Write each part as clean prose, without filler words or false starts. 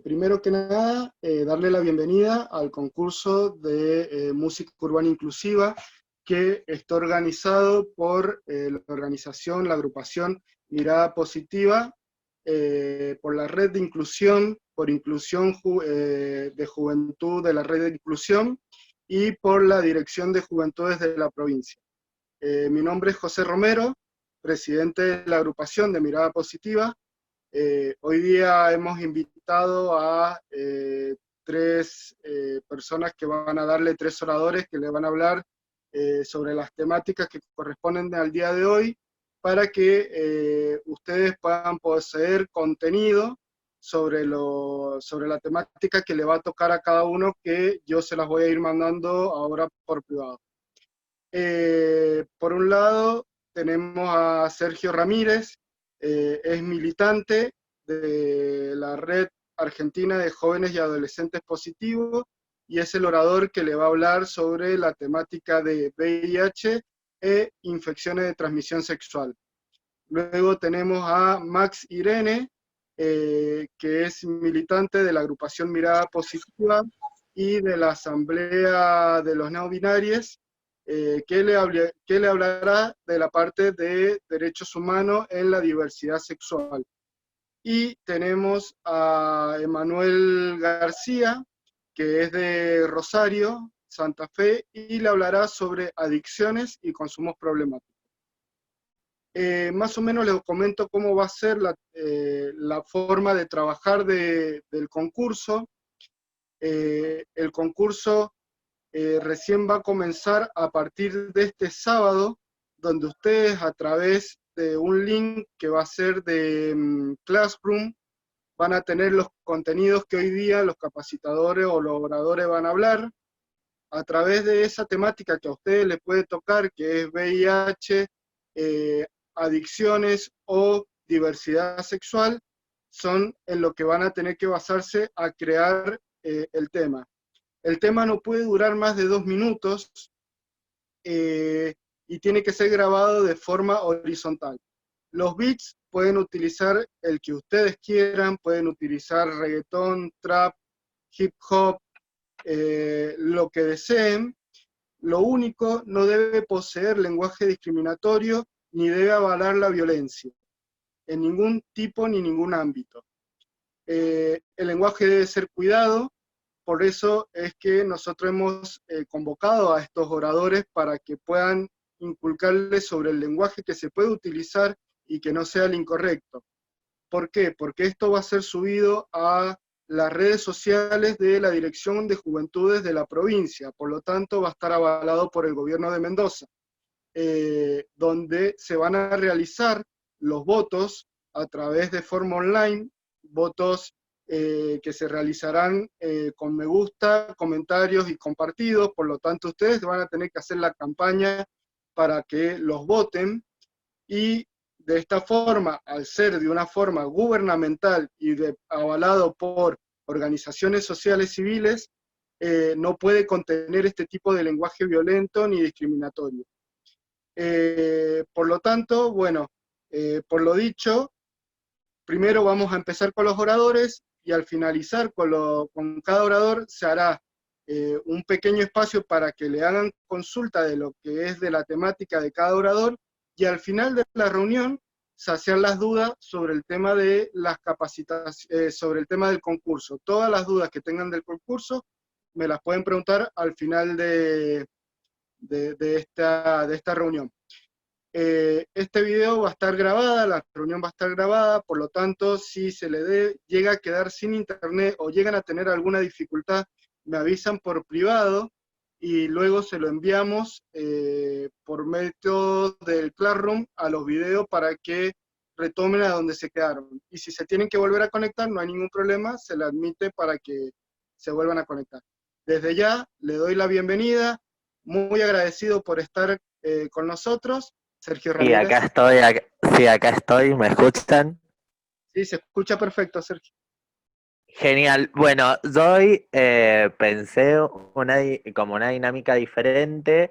Primero que nada, darle la bienvenida al concurso de música urbana inclusiva que está organizado por la organización, la agrupación Mirada Positiva, por la Red de Inclusión, por Inclusión de Juventud de la Red de Inclusión y por la Dirección de Juventudes de la provincia. Mi nombre es José Romero, presidente de la agrupación de Mirada Positiva. Hoy día hemos invitado a tres personas que van a darle, tres oradores que le van a hablar sobre las temáticas que corresponden al día de hoy, para que ustedes puedan poseer contenido sobre la temática que le va a tocar a cada uno, que yo se las voy a ir mandando ahora por privado. Por un lado, tenemos a Sergio Ramírez, es militante de la Red Argentina de Jóvenes y Adolescentes Positivos, y es el orador que le va a hablar sobre la temática de VIH e infecciones de transmisión sexual. Luego tenemos a Max Irene, que es militante de la agrupación Mirada Positiva y de la Asamblea de los No Binarios, que le hablará de la parte de derechos humanos en la diversidad sexual. Y tenemos a Emanuel García, que es de Rosario, Santa Fe, y le hablará sobre adicciones y consumos problemáticos. Más o menos les comento cómo va a ser la forma de trabajar del concurso. El concurso recién va a comenzar a partir de este sábado, donde ustedes, a través de un link que va a ser de Classroom, van a tener los contenidos que hoy día los capacitadores o los oradores van a hablar. A través de esa temática que a ustedes les puede tocar, que es VIH, adicciones o diversidad sexual, son en lo que van a tener que basarse a crear el tema. El tema no puede durar más de 2 minutos y tiene que ser grabado de forma horizontal. Los beats pueden utilizar el que ustedes quieran, pueden utilizar reggaetón, trap, hip hop, lo que deseen. Lo único, no debe poseer lenguaje discriminatorio ni debe avalar la violencia, en ningún tipo ni ningún ámbito. El lenguaje debe ser cuidado, por eso es que nosotros hemos convocado a estos oradores para que puedan inculcarles sobre el lenguaje que se puede utilizar y que no sea el incorrecto. ¿Por qué? Porque esto va a ser subido a las redes sociales de la Dirección de Juventudes de la provincia, por lo tanto va a estar avalado por el gobierno de Mendoza, donde se van a realizar los votos a través de forma online, votos que se realizarán con me gusta, comentarios y compartidos, por lo tanto ustedes van a tener que hacer la campaña para que los voten, y de esta forma, al ser de una forma gubernamental y avalado por organizaciones sociales civiles, no puede contener este tipo de lenguaje violento ni discriminatorio. Por lo tanto, bueno, por lo dicho, primero vamos a empezar con los oradores y al finalizar con cada orador se hará un pequeño espacio para que le hagan consulta de lo que es de la temática de cada orador, y al final de la reunión saciar las dudas sobre el tema de las capacitaciones, sobre el tema del concurso. Todas las dudas que tengan del concurso me las pueden preguntar al final de esta reunión. Este video va a estar grabada, la reunión va a estar grabada, por lo tanto, si llega a quedar sin internet o llegan a tener alguna dificultad, me avisan por privado y luego se lo enviamos por medio del Classroom a los videos para que retomen a donde se quedaron. Y si se tienen que volver a conectar, no hay ningún problema, se le admite para que se vuelvan a conectar. Desde ya, le doy la bienvenida, muy agradecido por estar con nosotros. Sergio Sí, acá Ramírez. estoy, sí, acá estoy, ¿me escuchan? Sí, se escucha perfecto, Sergio. Genial. Bueno, yo hoy pensé como una dinámica diferente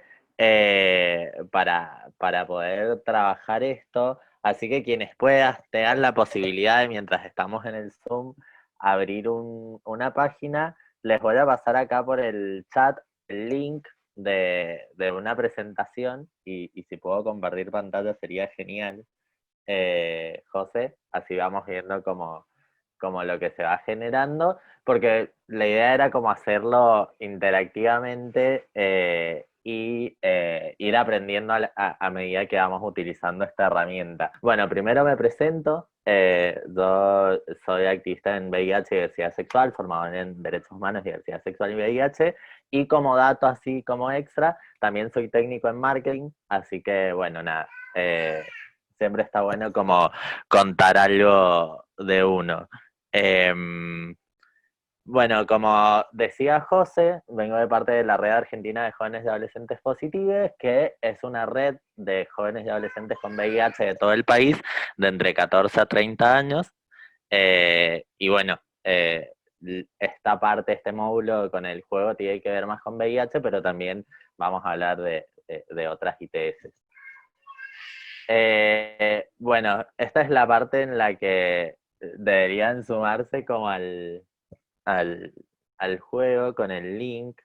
para poder trabajar esto, así que quienes puedan tengan la posibilidad de, mientras estamos en el Zoom, abrir una página. Les voy a pasar acá por el chat el link de una presentación y si puedo compartir pantalla sería genial, José, así vamos viendo como lo que se va generando, porque la idea era como hacerlo interactivamente y ir aprendiendo a medida que vamos utilizando esta herramienta. Bueno, primero me presento. Yo soy activista en VIH y diversidad sexual, formado en Derechos Humanos, Diversidad Sexual y VIH, y como dato así como extra, también soy técnico en marketing, así que bueno, nada, siempre está bueno como contar algo de uno. Eh, bueno, como decía José, vengo de parte de la Red Argentina de Jóvenes y Adolescentes Positives, que es una red de jóvenes y adolescentes con VIH de todo el país, de entre 14 a 30 años. Y bueno, esta parte, este módulo con el juego tiene que ver más con VIH, pero también vamos a hablar de otras ITS. Bueno, esta es la parte en la que deberían sumarse como al, al juego con el link.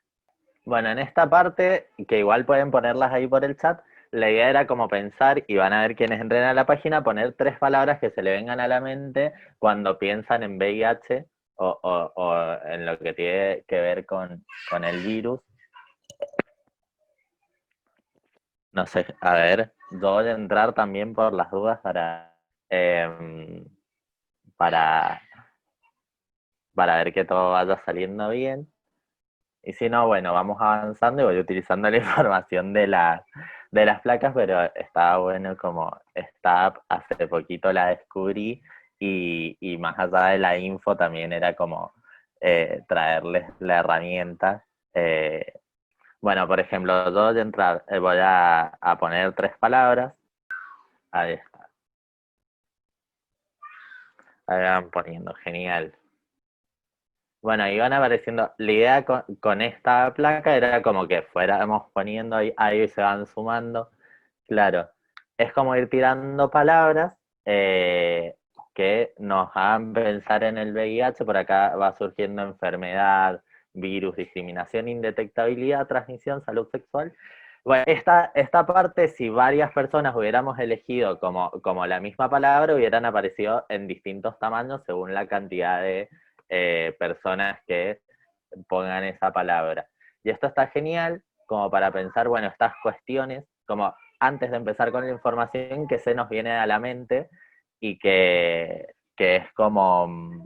Bueno, en esta parte, que igual pueden ponerlas ahí por el chat, la idea era como pensar, y van a ver quienes entren a la página, poner 3 palabras que se le vengan a la mente cuando piensan en VIH o en lo que tiene que ver con el virus. No sé, a ver, yo voy a entrar también por las dudas eh, para, para ver que todo vaya saliendo bien. Y si no, bueno, vamos avanzando y voy utilizando la información de las placas, pero estaba bueno como esta app, hace poquito la descubrí y más allá de la info también era como traerles la herramienta. Eh, bueno, por ejemplo, yo voy a entrar, voy a poner 3 palabras. Ahí está, ahí van poniendo, genial. Bueno, iban apareciendo, la idea con esta placa era como que fuéramos poniendo ahí se van sumando. Claro, es como ir tirando palabras que nos hagan pensar en el VIH. Por acá va surgiendo enfermedad, virus, discriminación, indetectabilidad, transmisión, salud sexual. Bueno, esta parte, si varias personas hubiéramos elegido como la misma palabra, hubieran aparecido en distintos tamaños según la cantidad de personas que pongan esa palabra. Y esto está genial como para pensar, bueno, estas cuestiones, como antes de empezar con la información que se nos viene a la mente y que es como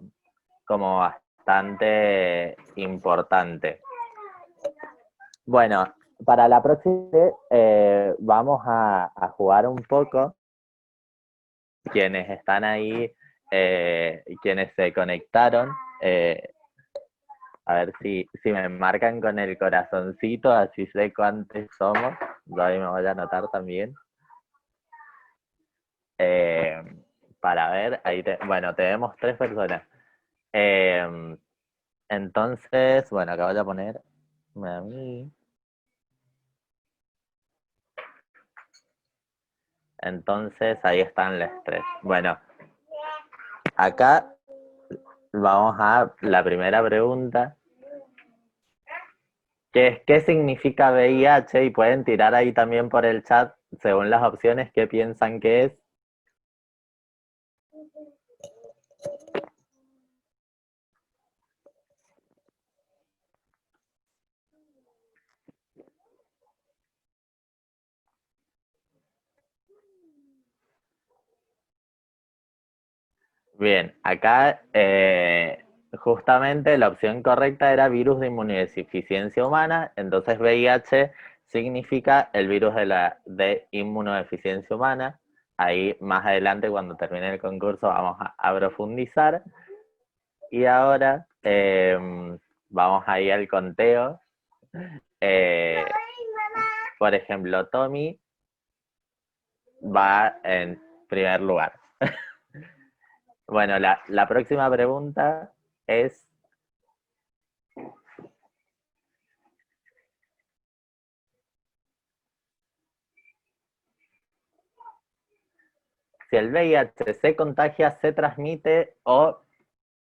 bastante importante. Bueno, para la próxima vamos a jugar un poco. Quienes están ahí, quienes se conectaron, a ver si me marcan con el corazoncito, así sé cuántos somos. Yo ahí me voy a anotar también. Eh, para ver, bueno, tenemos 3 personas. Eh, entonces, bueno, acá voy a poner a mí. Entonces, ahí están las 3. Bueno, acá vamos a la primera pregunta, que es ¿qué significa VIH? Y pueden tirar ahí también por el chat, según las opciones, qué piensan que es. Bien, acá justamente la opción correcta era virus de inmunodeficiencia humana, entonces VIH significa el virus de inmunodeficiencia humana. Ahí más adelante, cuando termine el concurso, vamos a profundizar. Y ahora vamos ahí al conteo. Eh, por ejemplo, Tommy va en primer lugar. Bueno, la próxima pregunta es, si el VIH se contagia, se transmite o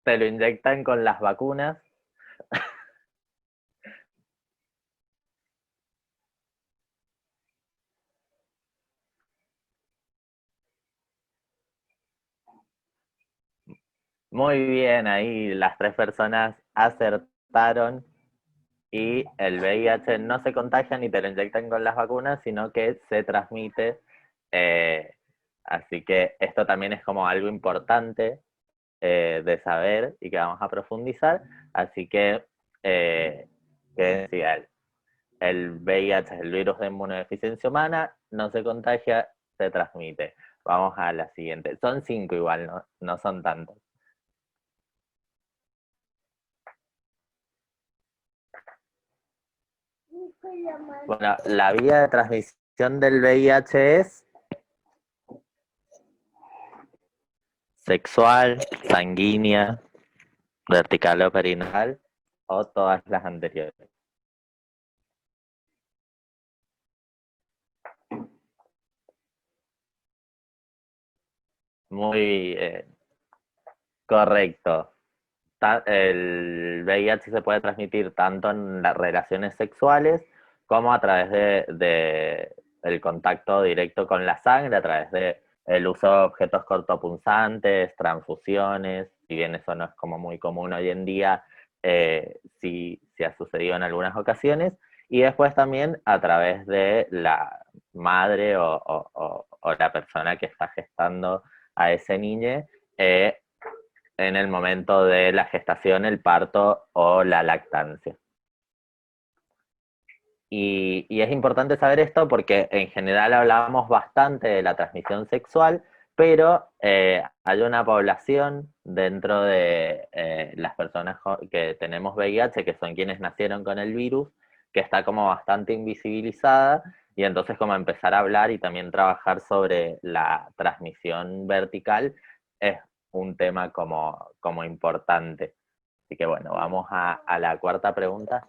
te lo inyectan con las vacunas. Muy bien, ahí las 3 personas acertaron y el VIH no se contagia ni te lo inyectan con las vacunas, sino que se transmite. eh, Así que esto también es como algo importante de saber y que vamos a profundizar. Así que, que decía él, el VIH es el virus de inmunodeficiencia humana, no se contagia, se transmite. Vamos a la siguiente. Son 5 igual, no, no son tantos. Bueno, la vía de transmisión del VIH es sexual, sanguínea, vertical o perineal, o todas las anteriores. Muy correcto. El VIH se puede transmitir tanto en las relaciones sexuales como a través de el contacto directo con la sangre, a través de el uso de objetos cortopunzantes, transfusiones, si bien eso no es como muy común hoy en día, sí ha sucedido en algunas ocasiones, y después también a través de la madre o la persona que está gestando a ese niño, eh, en el momento de la gestación, el parto o la lactancia. Y es importante saber esto porque en general hablábamos bastante de la transmisión sexual, pero hay una población dentro de las personas que tenemos VIH, que son quienes nacieron con el virus, que está como bastante invisibilizada, y entonces como empezar a hablar y también trabajar sobre la transmisión vertical es un tema como importante. Así que bueno, vamos a la cuarta pregunta.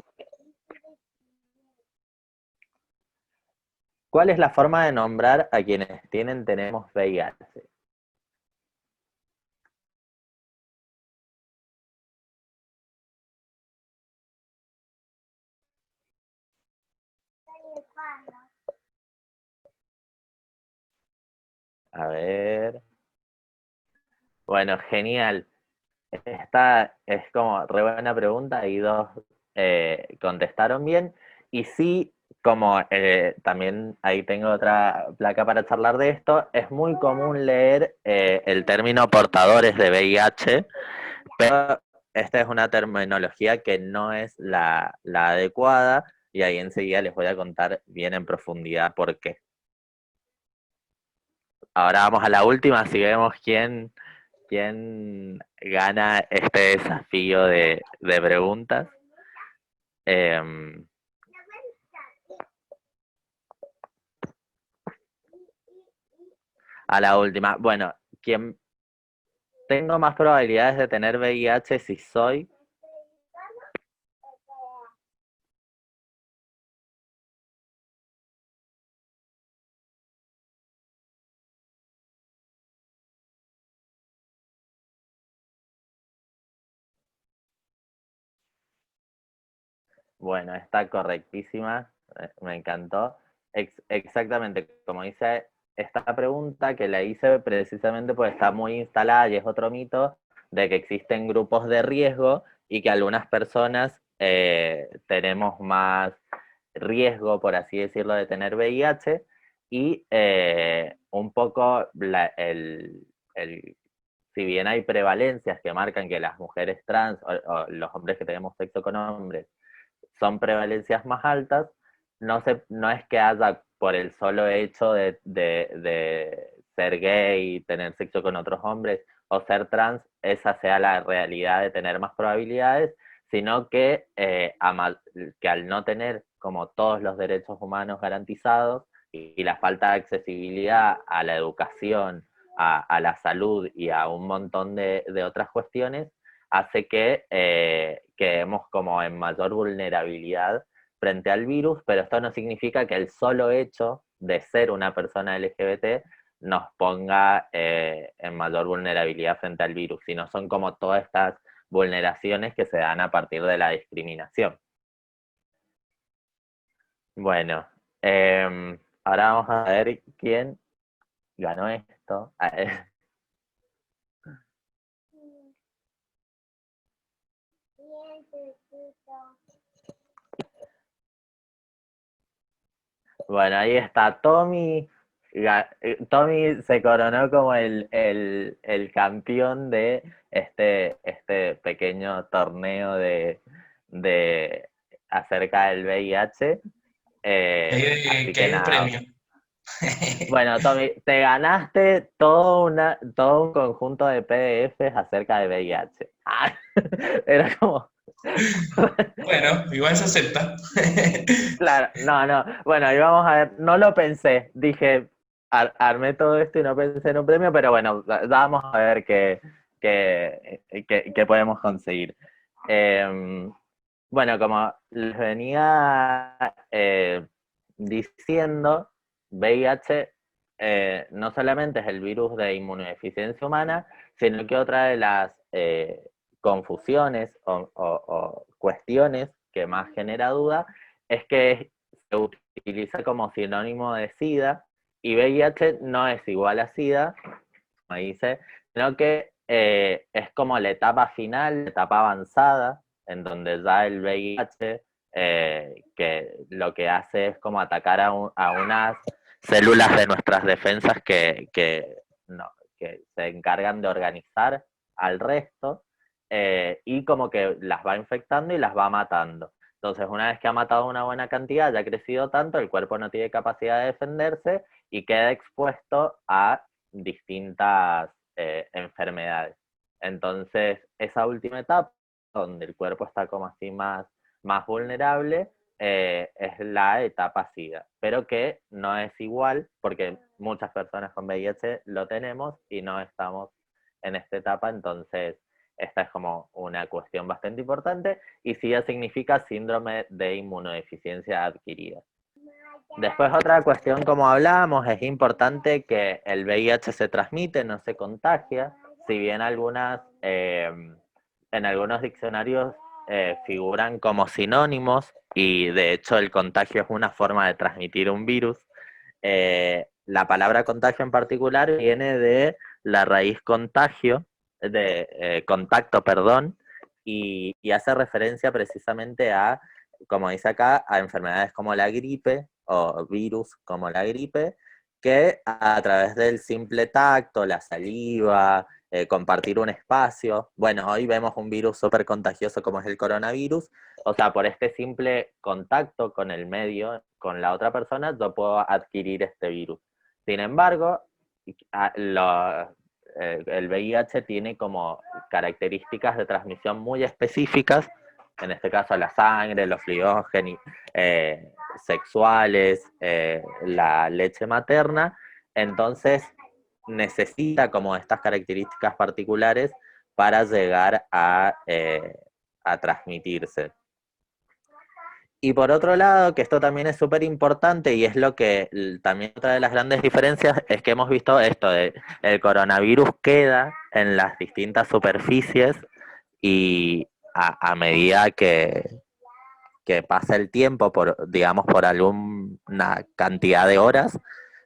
¿Cuál es la forma de nombrar a quienes tenemos VIH? A ver. Bueno, genial. Esta es como re buena pregunta y 2 contestaron bien. Y sí, como también ahí tengo otra placa para charlar de esto, es muy común leer el término portadores de VIH, pero esta es una terminología que no es la adecuada y ahí enseguida les voy a contar bien en profundidad por qué. Ahora vamos a la última, así vemos quién gana este desafío de preguntas. Eh, a la última. Bueno, ¿quién tengo más probabilidades de tener VIH si soy? Bueno, está correctísima, me encantó. Exactamente, como dice esta pregunta que la hice precisamente porque está muy instalada y es otro mito de que existen grupos de riesgo y que algunas personas tenemos más riesgo, por así decirlo, de tener VIH y un poco si bien hay prevalencias que marcan que las mujeres trans o los hombres que tenemos sexo con hombres son prevalencias más altas, no es que haya por el solo hecho de ser gay, tener sexo con otros hombres o ser trans, esa sea la realidad de tener más probabilidades, sino que al no tener como todos los derechos humanos garantizados y la falta de accesibilidad a la educación, a la salud y a un montón de otras cuestiones, hace que quedemos como en mayor vulnerabilidad frente al virus, pero esto no significa que el solo hecho de ser una persona LGBT nos ponga en mayor vulnerabilidad frente al virus, sino son como todas estas vulneraciones que se dan a partir de la discriminación. Bueno, ahora vamos a ver quién ganó esto. Bueno, ahí está Tommy. Tommy se coronó como el campeón de este pequeño torneo de acerca del VIH. Así Que que hay un nada. premio. Bueno, Tommy, te ganaste todo un conjunto de PDFs acerca de VIH. Era como... Bueno, igual se acepta. Claro, no. Bueno, ahí vamos a ver. No lo pensé. Dije, armé todo esto y no pensé en un premio, pero bueno, vamos a ver qué podemos conseguir. Bueno, como les venía diciendo, VIH no solamente es el virus de inmunodeficiencia humana, sino que otra de las confusiones o cuestiones que más genera duda es que se utiliza como sinónimo de SIDA y VIH no es igual a SIDA, como dice, sino que es como la etapa final, la etapa avanzada, en donde ya el VIH, que lo que hace es como atacar a unas células de nuestras defensas que se encargan de organizar al resto, y como que las va infectando y las va matando. Entonces, una vez que ha matado una buena cantidad, ya ha crecido tanto, el cuerpo no tiene capacidad de defenderse y queda expuesto a distintas enfermedades. Entonces, esa última etapa, donde el cuerpo está como así más vulnerable, es la etapa SIDA, pero que no es igual, porque muchas personas con VIH lo tenemos y no estamos en esta etapa, entonces esta es como una cuestión bastante importante, y SIDA significa síndrome de inmunodeficiencia adquirida. Después otra cuestión, como hablábamos, es importante que el VIH se transmite, no se contagia, si bien en algunos diccionarios figuran como sinónimos, y de hecho el contagio es una forma de transmitir un virus. La palabra contagio en particular viene de la raíz contacto, perdón, y hace referencia precisamente a, como dice acá, a enfermedades como la gripe o virus como la gripe, que a través del simple tacto, la saliva, compartir un espacio, bueno, hoy vemos un virus súper contagioso como es el coronavirus, o sea, por este simple contacto con el medio, con la otra persona, yo puedo adquirir este virus. Sin embargo, el VIH tiene como características de transmisión muy específicas, en este caso la sangre, los fluidos sexuales, la leche materna, entonces necesita como estas características particulares para llegar a transmitirse. Y por otro lado, que esto también es súper importante y es lo que también otra de las grandes diferencias es que hemos visto esto de el coronavirus queda en las distintas superficies y a medida que pasa el tiempo, digamos por alguna cantidad de horas,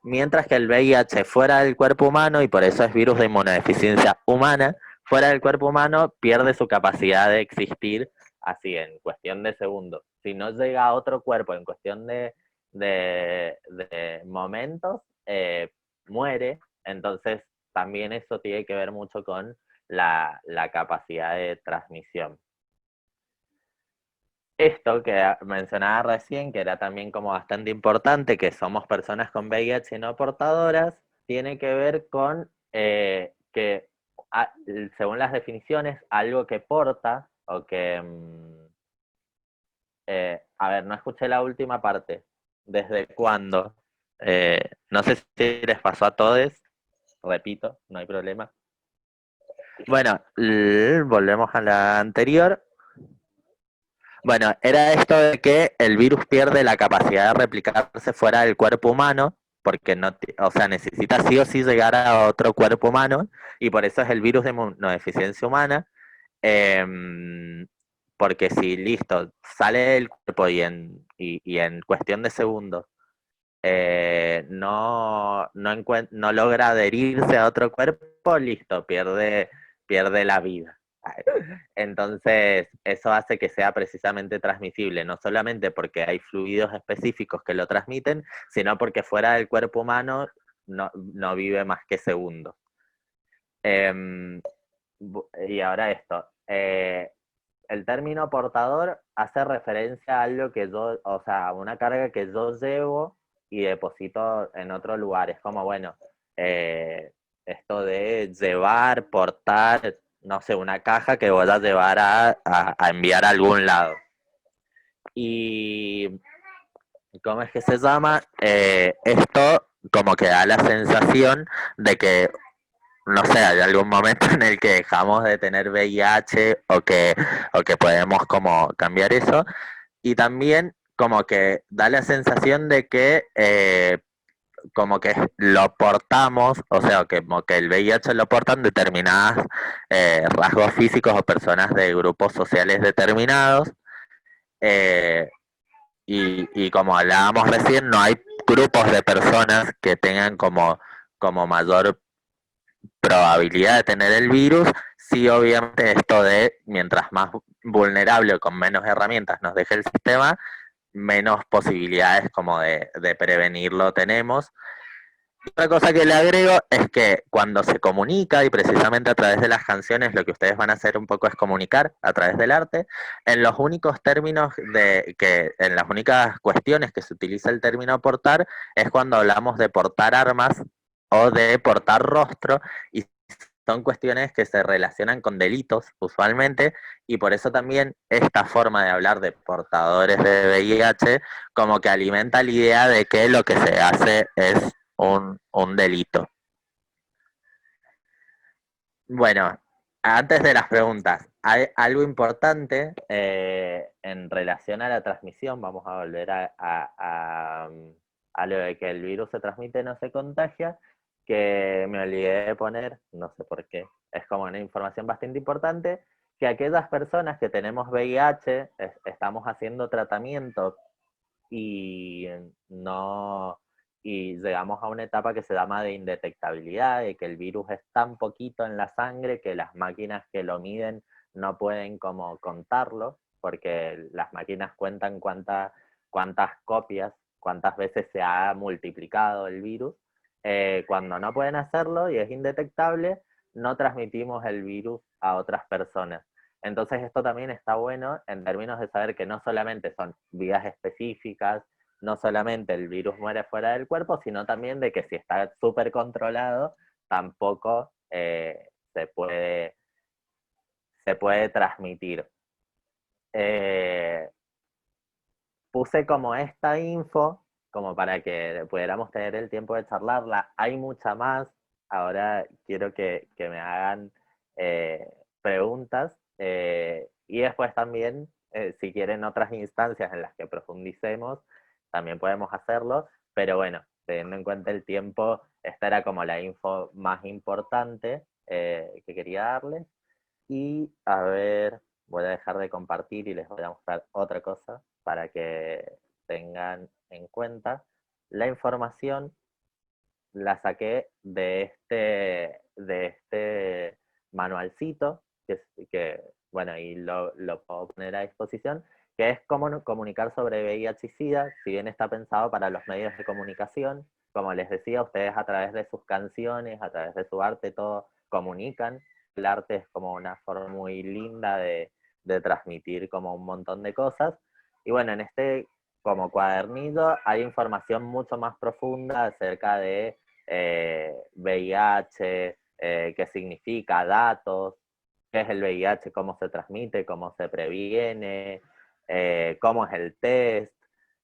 mientras que el VIH fuera del cuerpo humano, y por eso es virus de inmunodeficiencia humana, fuera del cuerpo humano pierde su capacidad de existir así en cuestión de segundos. Si no llega a otro cuerpo en cuestión de momentos, muere. Entonces también eso tiene que ver mucho con la capacidad de transmisión. Esto que mencionaba recién, que era también como bastante importante, que somos personas con VIH no portadoras, tiene que ver con que, según las definiciones, algo que porta o que... a ver, no escuché la última parte. ¿Desde cuándo? No sé si les pasó a todos, repito, no hay problema. Bueno, volvemos a la anterior. Bueno, era esto de que el virus pierde la capacidad de replicarse fuera del cuerpo humano, porque no, o sea, necesita sí o sí llegar a otro cuerpo humano, y por eso es el virus de inmunodeficiencia humana, porque si listo, sale del cuerpo y en cuestión de segundos no logra adherirse a otro cuerpo, listo, pierde la vida. Entonces, eso hace que sea precisamente transmisible, no solamente porque hay fluidos específicos que lo transmiten, sino porque fuera del cuerpo humano no vive más que segundos. Em, y ahora esto. El término portador hace referencia a algo que yo, o sea, a una carga que yo llevo y deposito en otro lugar. Es como, bueno, esto de llevar, portar, no sé, una caja que voy a llevar a enviar a algún lado. Y, ¿cómo es que se llama? Esto como que da la sensación de que no sé, hay algún momento en el que dejamos de tener VIH o que podemos como cambiar eso. Y también como que da la sensación de que como que lo portamos, o sea, que como que el VIH lo portan determinadas rasgos físicos o personas de grupos sociales determinados. eh, y como hablábamos recién, no hay grupos de personas que tengan como mayor probabilidad de tener el virus, sí obviamente esto de mientras más vulnerable o con menos herramientas nos deje el sistema, menos posibilidades como de prevenirlo tenemos. Otra cosa que le agrego es que cuando se comunica, y precisamente a través de las canciones, lo que ustedes van a hacer un poco es comunicar a través del arte, en los únicos términos en las únicas cuestiones que se utiliza el término portar, es cuando hablamos de portar armas o de portar rostro, y son cuestiones que se relacionan con delitos usualmente, y por eso también esta forma de hablar de portadores de VIH como que alimenta la idea de que lo que se hace es un delito. Bueno, antes de las preguntas, hay algo importante en relación a la transmisión. Vamos a volver a lo de que el virus se transmite, no se contagia, que me olvidé de poner, no sé por qué, es como una información bastante importante, que aquellas personas que tenemos VIH, estamos haciendo tratamiento y no y llegamos a una etapa que se llama de indetectabilidad, de que el virus es tan poquito en la sangre que las máquinas que lo miden no pueden como contarlo, porque las máquinas cuentan cuántas copias, cuántas veces se ha multiplicado el virus. Cuando no pueden hacerlo y es indetectable, no transmitimos el virus a otras personas. Entonces esto también está bueno en términos de saber que no solamente son vías específicas, no solamente el virus muere fuera del cuerpo, sino también de que si está súper controlado, tampoco se puede transmitir. Eh, Puse como esta info, como para que pudiéramos tener el tiempo de charlarla. Hay mucha más. Ahora quiero que me hagan preguntas y después también, si quieren otras instancias en las que profundicemos, también podemos hacerlo. Pero bueno, teniendo en cuenta el tiempo, esta era como la info más importante que quería darles. Y a ver, voy a dejar de compartir y les voy a mostrar otra cosa para que tengan en cuenta. La información la saqué de este manualcito, que bueno, y lo puedo poner a disposición, que es cómo comunicar sobre VIH y SIDA, si bien está pensado para los medios de comunicación. Como les decía, ustedes a través de sus canciones, a través de su arte, todo comunican. El arte es como una forma muy linda de transmitir como un montón de cosas. Y bueno, en este como cuadernillo hay información mucho más profunda acerca de VIH, qué significa, datos, qué es el VIH, cómo se transmite, cómo se previene, cómo es el test,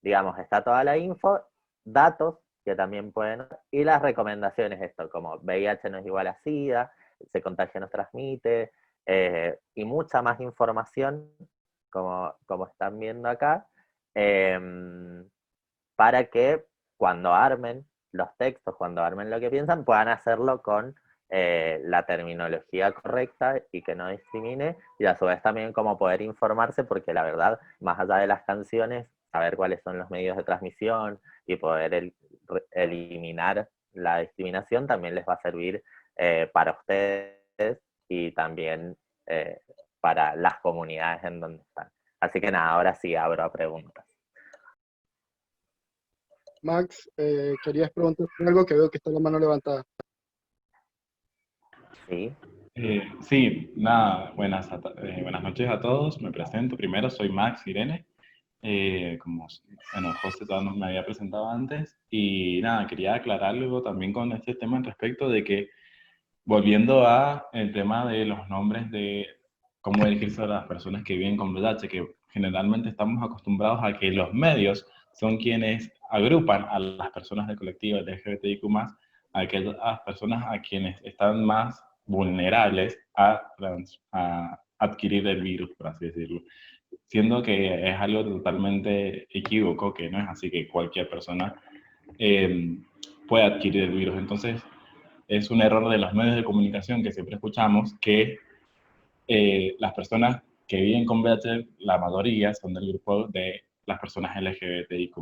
digamos, está toda la info, datos que también pueden, y las recomendaciones, esto, como VIH no es igual a SIDA, se contagia, no transmite, y mucha más información, como están viendo acá, para que cuando armen los textos, cuando armen lo que piensan, puedan hacerlo con la terminología correcta y que no discrimine, y a su vez también como poder informarse, porque la verdad, más allá de las canciones, saber cuáles son los medios de transmisión y poder eliminar la discriminación también les va a servir para ustedes y también para las comunidades en donde están. Así que nada, ahora sí abro a preguntas. Max, querías preguntar algo, que veo que está la mano levantada. Sí. Sí, nada, buenas noches a todos. Me presento. Primero, soy Max Irene. Como bueno, José todavía no me había presentado antes. Y nada, quería aclarar algo también con este tema respecto de que, volviendo a el tema de los nombres de cómo dirigirse a las personas que viven con VIH, que generalmente estamos acostumbrados a que los medios son quienes agrupan a las personas del colectivo LGBTIQ+, a aquellas personas a quienes están más vulnerables a adquirir el virus, por así decirlo. Siendo que es algo totalmente equívoco, que no es así, que cualquier persona puede adquirir el virus. Entonces, es un error de los medios de comunicación que siempre escuchamos, que las personas que viven con VIH, la mayoría son del grupo de las personas LGBTIQ+.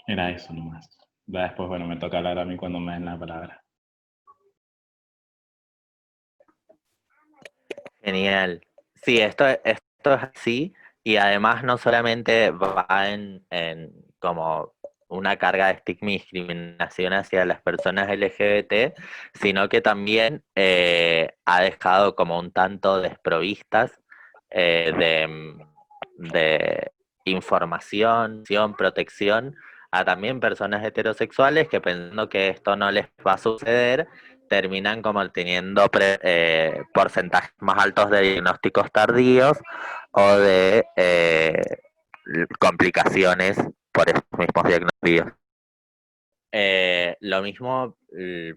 Era eso nomás. Ya después, bueno, me toca hablar a mí cuando me den la palabra. Genial. Sí, esto es así, y además no solamente va en como una carga de estigma y discriminación hacia las personas LGBT, sino que también ha dejado como un tanto desprovistas de información, protección a también personas heterosexuales que, pensando que esto no les va a suceder, terminan como teniendo porcentajes más altos de diagnósticos tardíos o de complicaciones por esos mismos diagnósticos. Lo mismo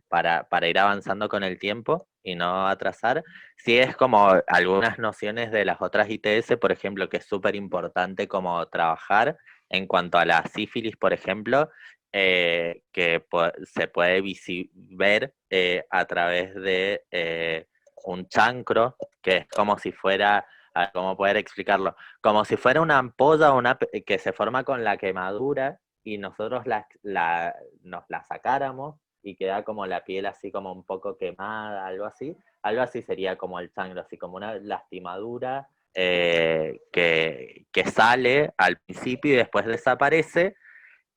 para ir avanzando con el tiempo y no atrasar, sí es como algunas nociones de las otras ITS, por ejemplo, que es súper importante como trabajar en cuanto a la sífilis, por ejemplo, que se puede ver a través de un chancro, que es como si fuera, ¿cómo poder explicarlo? Como si fuera una ampolla que se forma con la quemadura, y nosotros nos la sacáramos y queda como la piel así como un poco quemada, algo así sería como el chancro, así como una lastimadura que sale al principio y después desaparece,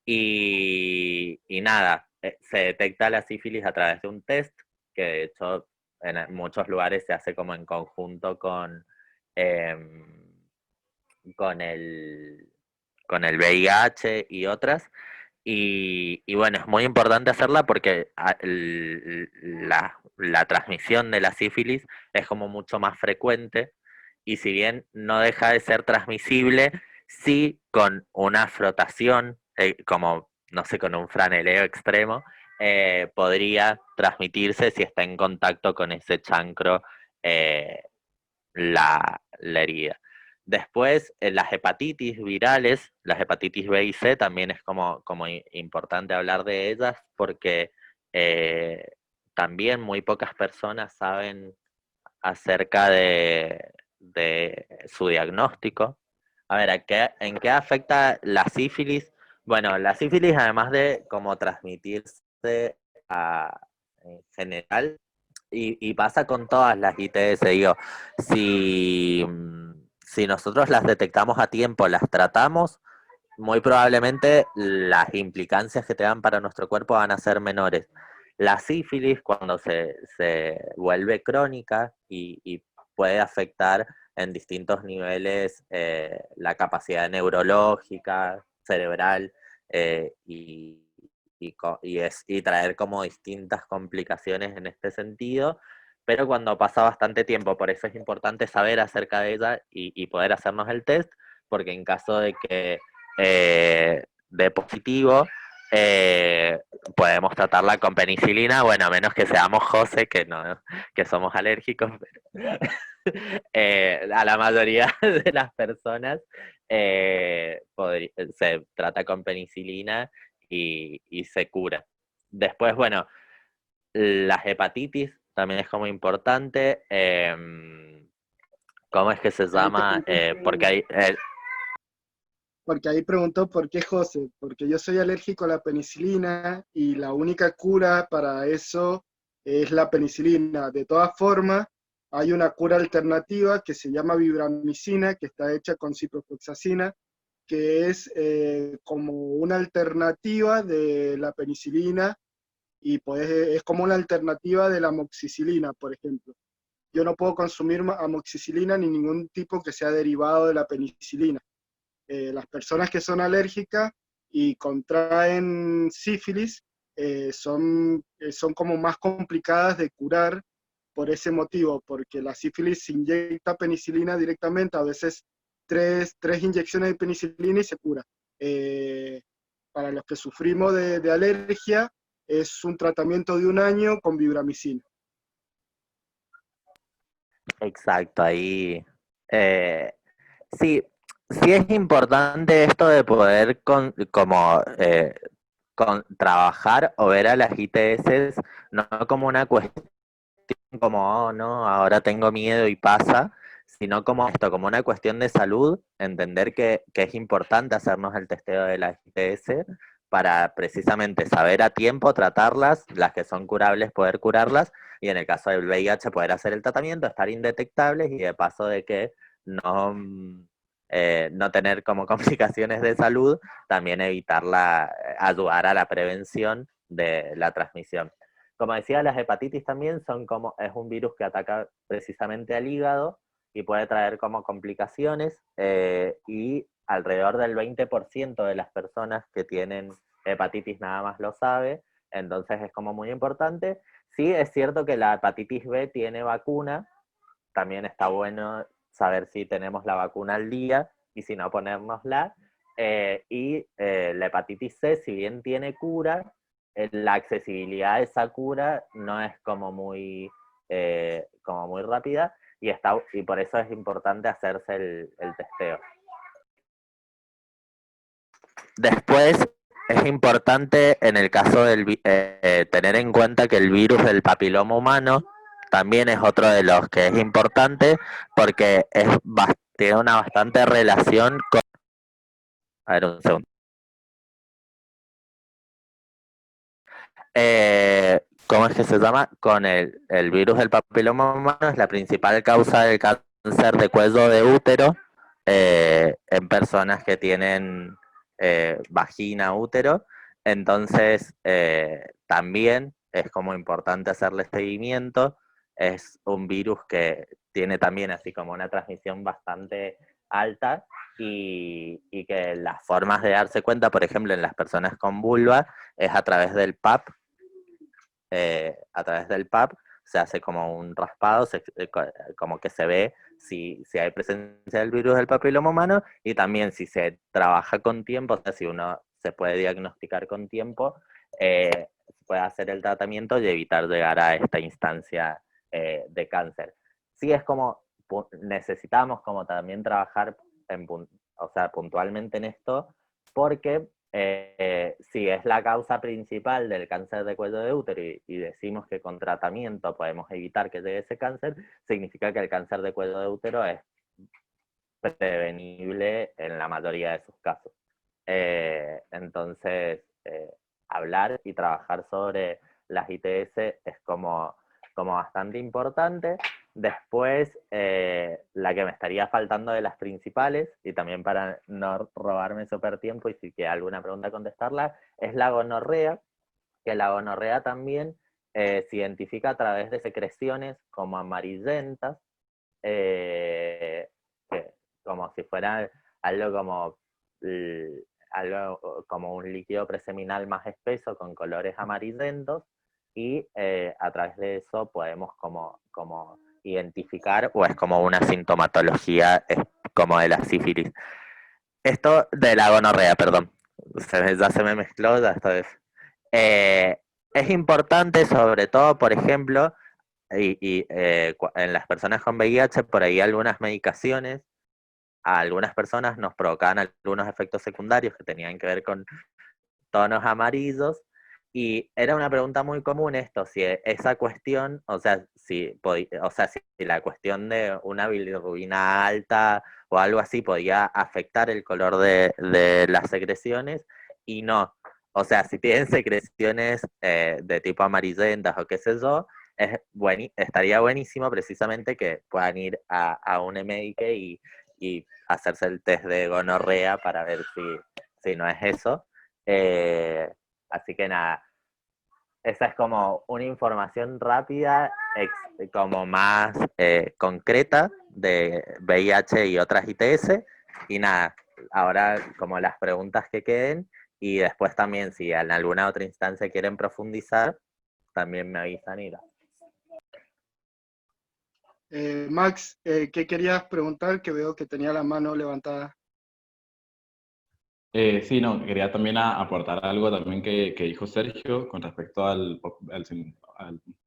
y nada, se detecta la sífilis a través de un test, que de hecho en muchos lugares se hace como en conjunto con el VIH y otras. Y bueno, es muy importante hacerla porque la transmisión de la sífilis es como mucho más frecuente, y si bien no deja de ser transmisible, sí con una frotación, como, no sé, con un franeleo extremo, podría transmitirse si está en contacto con ese chancro la herida. Después, las hepatitis virales, las hepatitis B y C, también es como importante hablar de ellas, porque también muy pocas personas saben acerca de su diagnóstico. A ver, ¿en qué afecta la sífilis? Bueno, la sífilis, además de como transmitirse en general, y pasa con todas las ITS, digo, si, si nosotros las detectamos a tiempo, las tratamos, muy probablemente las implicancias que te dan para nuestro cuerpo van a ser menores. La sífilis, cuando se vuelve crónica y puede afectar en distintos niveles la capacidad neurológica, cerebral, y traer como distintas complicaciones en este sentido, pero cuando pasa bastante tiempo, por eso es importante saber acerca de ella y poder hacernos el test, porque en caso de que de positivo, podemos tratarla con penicilina, bueno, a menos que seamos José, que somos alérgicos, pero a la mayoría de las personas se trata con penicilina y se cura. Después, bueno, las hepatitis también es como importante. ¿Cómo es que se llama? Porque hay... Porque ahí preguntó por qué José, porque yo soy alérgico a la penicilina y la única cura para eso es la penicilina. De todas formas, hay una cura alternativa que se llama vibramicina, que está hecha con ciprofloxacina, que es como una alternativa de la penicilina y pues es como una alternativa de la amoxicilina, por ejemplo. Yo no puedo consumir amoxicilina ni ningún tipo que sea derivado de la penicilina. Las personas que son alérgicas y contraen sífilis son como más complicadas de curar por ese motivo, porque la sífilis se inyecta penicilina directamente, a veces tres inyecciones de penicilina y se cura. Para los que sufrimos de alergia, es un tratamiento de 1 año con vibramicina. Exacto, ahí. Sí, sí es importante esto de poder trabajar o ver a las ITS no como una cuestión como, oh, no, ahora tengo miedo y pasa, sino como esto, como una cuestión de salud, entender que es importante hacernos el testeo de las ITS para precisamente saber a tiempo tratarlas, las que son curables poder curarlas, y en el caso del VIH poder hacer el tratamiento, estar indetectables y de paso de que no, no tener como complicaciones de salud, también ayudar a la prevención de la transmisión. Como decía, las hepatitis también es un virus que ataca precisamente al hígado y puede traer como complicaciones y alrededor del 20% de las personas que tienen hepatitis nada más lo sabe, entonces es como muy importante. Sí, es cierto que la hepatitis B tiene vacuna, también está bueno saber si tenemos la vacuna al día y si no ponérnosla. La hepatitis C, si bien tiene cura, la accesibilidad de esa cura no es como muy rápida y por eso es importante hacerse el testeo. Después es importante en el caso tener en cuenta que el virus del papiloma humano también es otro de los que es importante porque tiene una bastante relación con... A ver, un segundo. ¿Cómo es que se llama? Con el virus del papiloma humano es la principal causa del cáncer de cuello de útero en personas que tienen vagina, útero. Entonces, también es como importante hacerle seguimiento. Es un virus que tiene también así como una transmisión bastante alta y que las formas de darse cuenta, por ejemplo, en las personas con vulva, es a través del PAP. A través del PAP se hace como un raspado, como que se ve si hay presencia del virus del papiloma humano y también si se trabaja con tiempo, o sea, si uno se puede diagnosticar con tiempo, se puede hacer el tratamiento y evitar llegar a esta instancia de cáncer. Sí es como, necesitamos como también trabajar puntualmente en esto, porque si es la causa principal del cáncer de cuello de útero y decimos que con tratamiento podemos evitar que llegue ese cáncer, significa que el cáncer de cuello de útero es prevenible en la mayoría de sus casos. Entonces, hablar y trabajar sobre las ITS es como bastante importante. Después, la que me estaría faltando de las principales, y también para no robarme súper tiempo y si queda alguna pregunta contestarla, es la gonorrea, que la gonorrea también se identifica a través de secreciones como amarillentas, como si fuera algo como un líquido preseminal más espeso con colores amarillentos, y a través de eso podemos como identificar, o es como una sintomatología como de la sífilis. Esto de la gonorrea, perdón, ya se me mezcló, ya esta vez. Es importante sobre todo, por ejemplo, en las personas con VIH, por ahí algunas medicaciones a algunas personas nos provocaban algunos efectos secundarios que tenían que ver con tonos amarillos, y era una pregunta muy común esto, si esa cuestión, o sea, si la cuestión de una bilirrubina alta o algo así podía afectar el color de las secreciones, y no. O sea, si tienen secreciones de tipo amarillentas o qué sé yo, estaría buenísimo precisamente que puedan ir a un médico y hacerse el test de gonorrea para ver si no es eso. Eh, Así que nada, esa es como una información rápida, como más concreta de VIH y otras ITS. Y nada, ahora como las preguntas que queden, y después también si en alguna otra instancia quieren profundizar, también me avisan y Max, ¿qué querías preguntar? Que veo que tenía la mano levantada. Sí, no, quería también aportar algo también que dijo Sergio con respecto al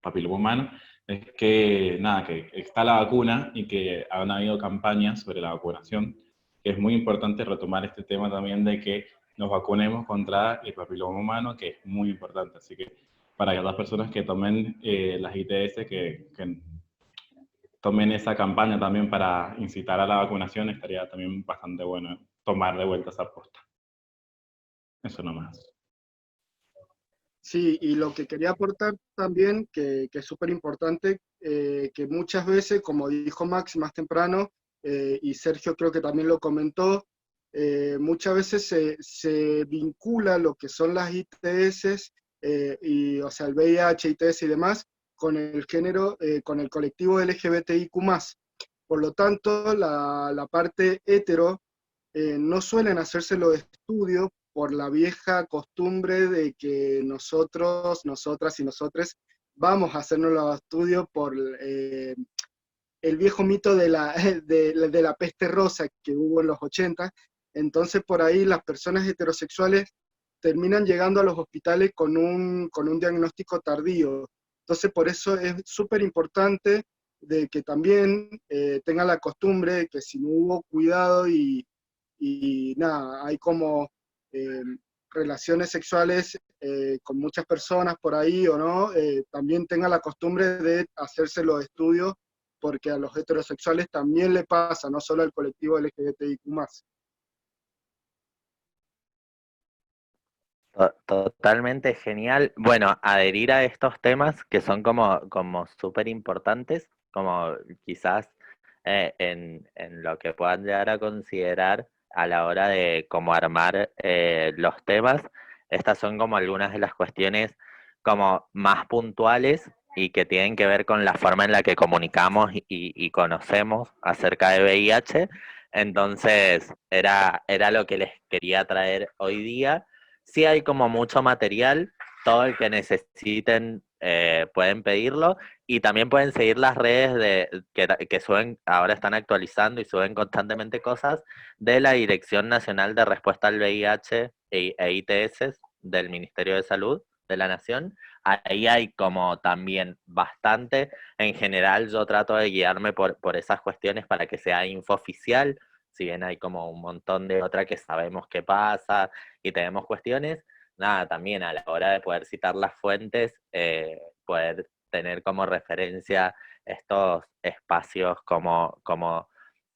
papiloma humano. Es que, nada, que está la vacuna y que han habido campañas sobre la vacunación, que es muy importante retomar este tema también de que nos vacunemos contra el papiloma humano, que es muy importante. Así que para que las personas que tomen las ITS, que tomen esa campaña también para incitar a la vacunación, estaría también bastante bueno tomar de vuelta esa aposta. Eso nomás. Sí, y lo que quería aportar también, que es súper importante, que muchas veces, como dijo Max más temprano, y Sergio creo que también lo comentó, muchas veces se vincula lo que son las ITS, y, o sea, el VIH, ITS y demás, con el género, con el colectivo LGBTIQ+. Por lo tanto, la parte hetero no suelen hacerse los estudios por la vieja costumbre de que nosotros, nosotras y nosotres vamos a hacernos los estudios por el viejo mito de la, de la peste rosa que hubo en los 80. Entonces por ahí las personas heterosexuales terminan llegando a los hospitales con un diagnóstico tardío. Entonces por eso es súper importante de que también tengan la costumbre de que si no hubo cuidado y nada, hay como eh, relaciones sexuales con muchas personas por ahí o no, también tenga la costumbre de hacerse los estudios, porque a los heterosexuales también le pasa, no solo al colectivo LGBTIQ+. Totalmente genial. Bueno, adherir a estos temas que son como súper importantes, como quizás en lo que puedan llegar a considerar a la hora de cómo armar los temas. Estas son como algunas de las cuestiones como más puntuales y que tienen que ver con la forma en la que comunicamos y conocemos acerca de VIH. Entonces, era lo que les quería traer hoy día. Sí hay como mucho material, todo el que necesiten pueden pedirlo, y también pueden seguir las redes que suben, ahora están actualizando y suben constantemente cosas de la Dirección Nacional de Respuesta al VIH e ITS del Ministerio de Salud de la Nación. Ahí hay como también bastante. En general yo trato de guiarme por esas cuestiones para que sea info oficial, si bien hay como un montón de otra que sabemos qué pasa y tenemos cuestiones, nada, también a la hora de poder citar las fuentes, poder tener como referencia estos espacios como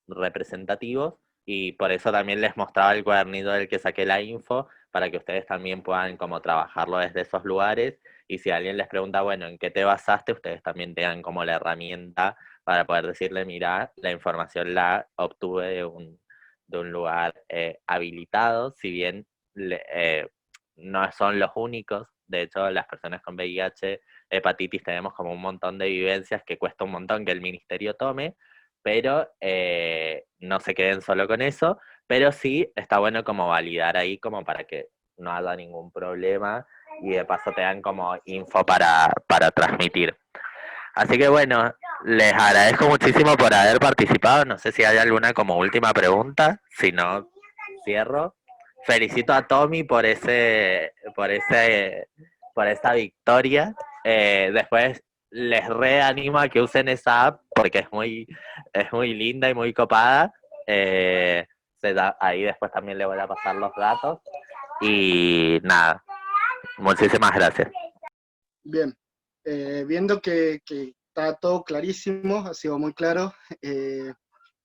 representativos, y por eso también les mostraba el cuadernito del que saqué la info, para que ustedes también puedan como trabajarlo desde esos lugares, y si alguien les pregunta, bueno, ¿en qué te basaste?, ustedes también tengan como la herramienta para poder decirle, mira, la información la obtuve de un lugar habilitado, si bien no son los únicos. De hecho, las personas con VIH, hepatitis, tenemos como un montón de vivencias que cuesta un montón que el ministerio tome, pero no se queden solo con eso, pero sí está bueno como validar ahí como para que no haya ningún problema, y de paso te dan como info para transmitir. Así que bueno, les agradezco muchísimo por haber participado. No sé si hay alguna como última pregunta, si no, cierro. Felicito a Tommy por esa victoria. Después les reanimo a que usen esa app porque es muy linda y muy copada. Ahí después también le voy a pasar los datos. Y nada, muchísimas gracias. Bien, viendo que está todo clarísimo, ha sido muy claro,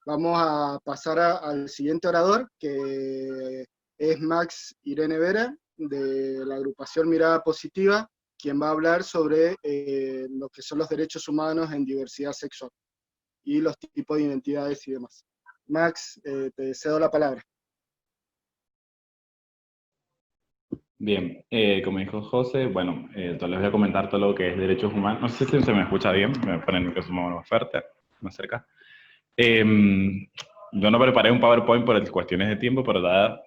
vamos a pasar al siguiente orador, que es Max Irene Vera, de la agrupación Mirada Positiva, quien va a hablar sobre lo que son los derechos humanos en diversidad sexual y los tipos de identidades y demás. Max, te cedo la palabra. Bien, como dijo José, bueno, les voy a comentar todo lo que es derechos humanos. No sé si se me escucha bien, me ponen que sumo más fuerte, más cerca. Yo no preparé un PowerPoint por cuestiones de tiempo, pero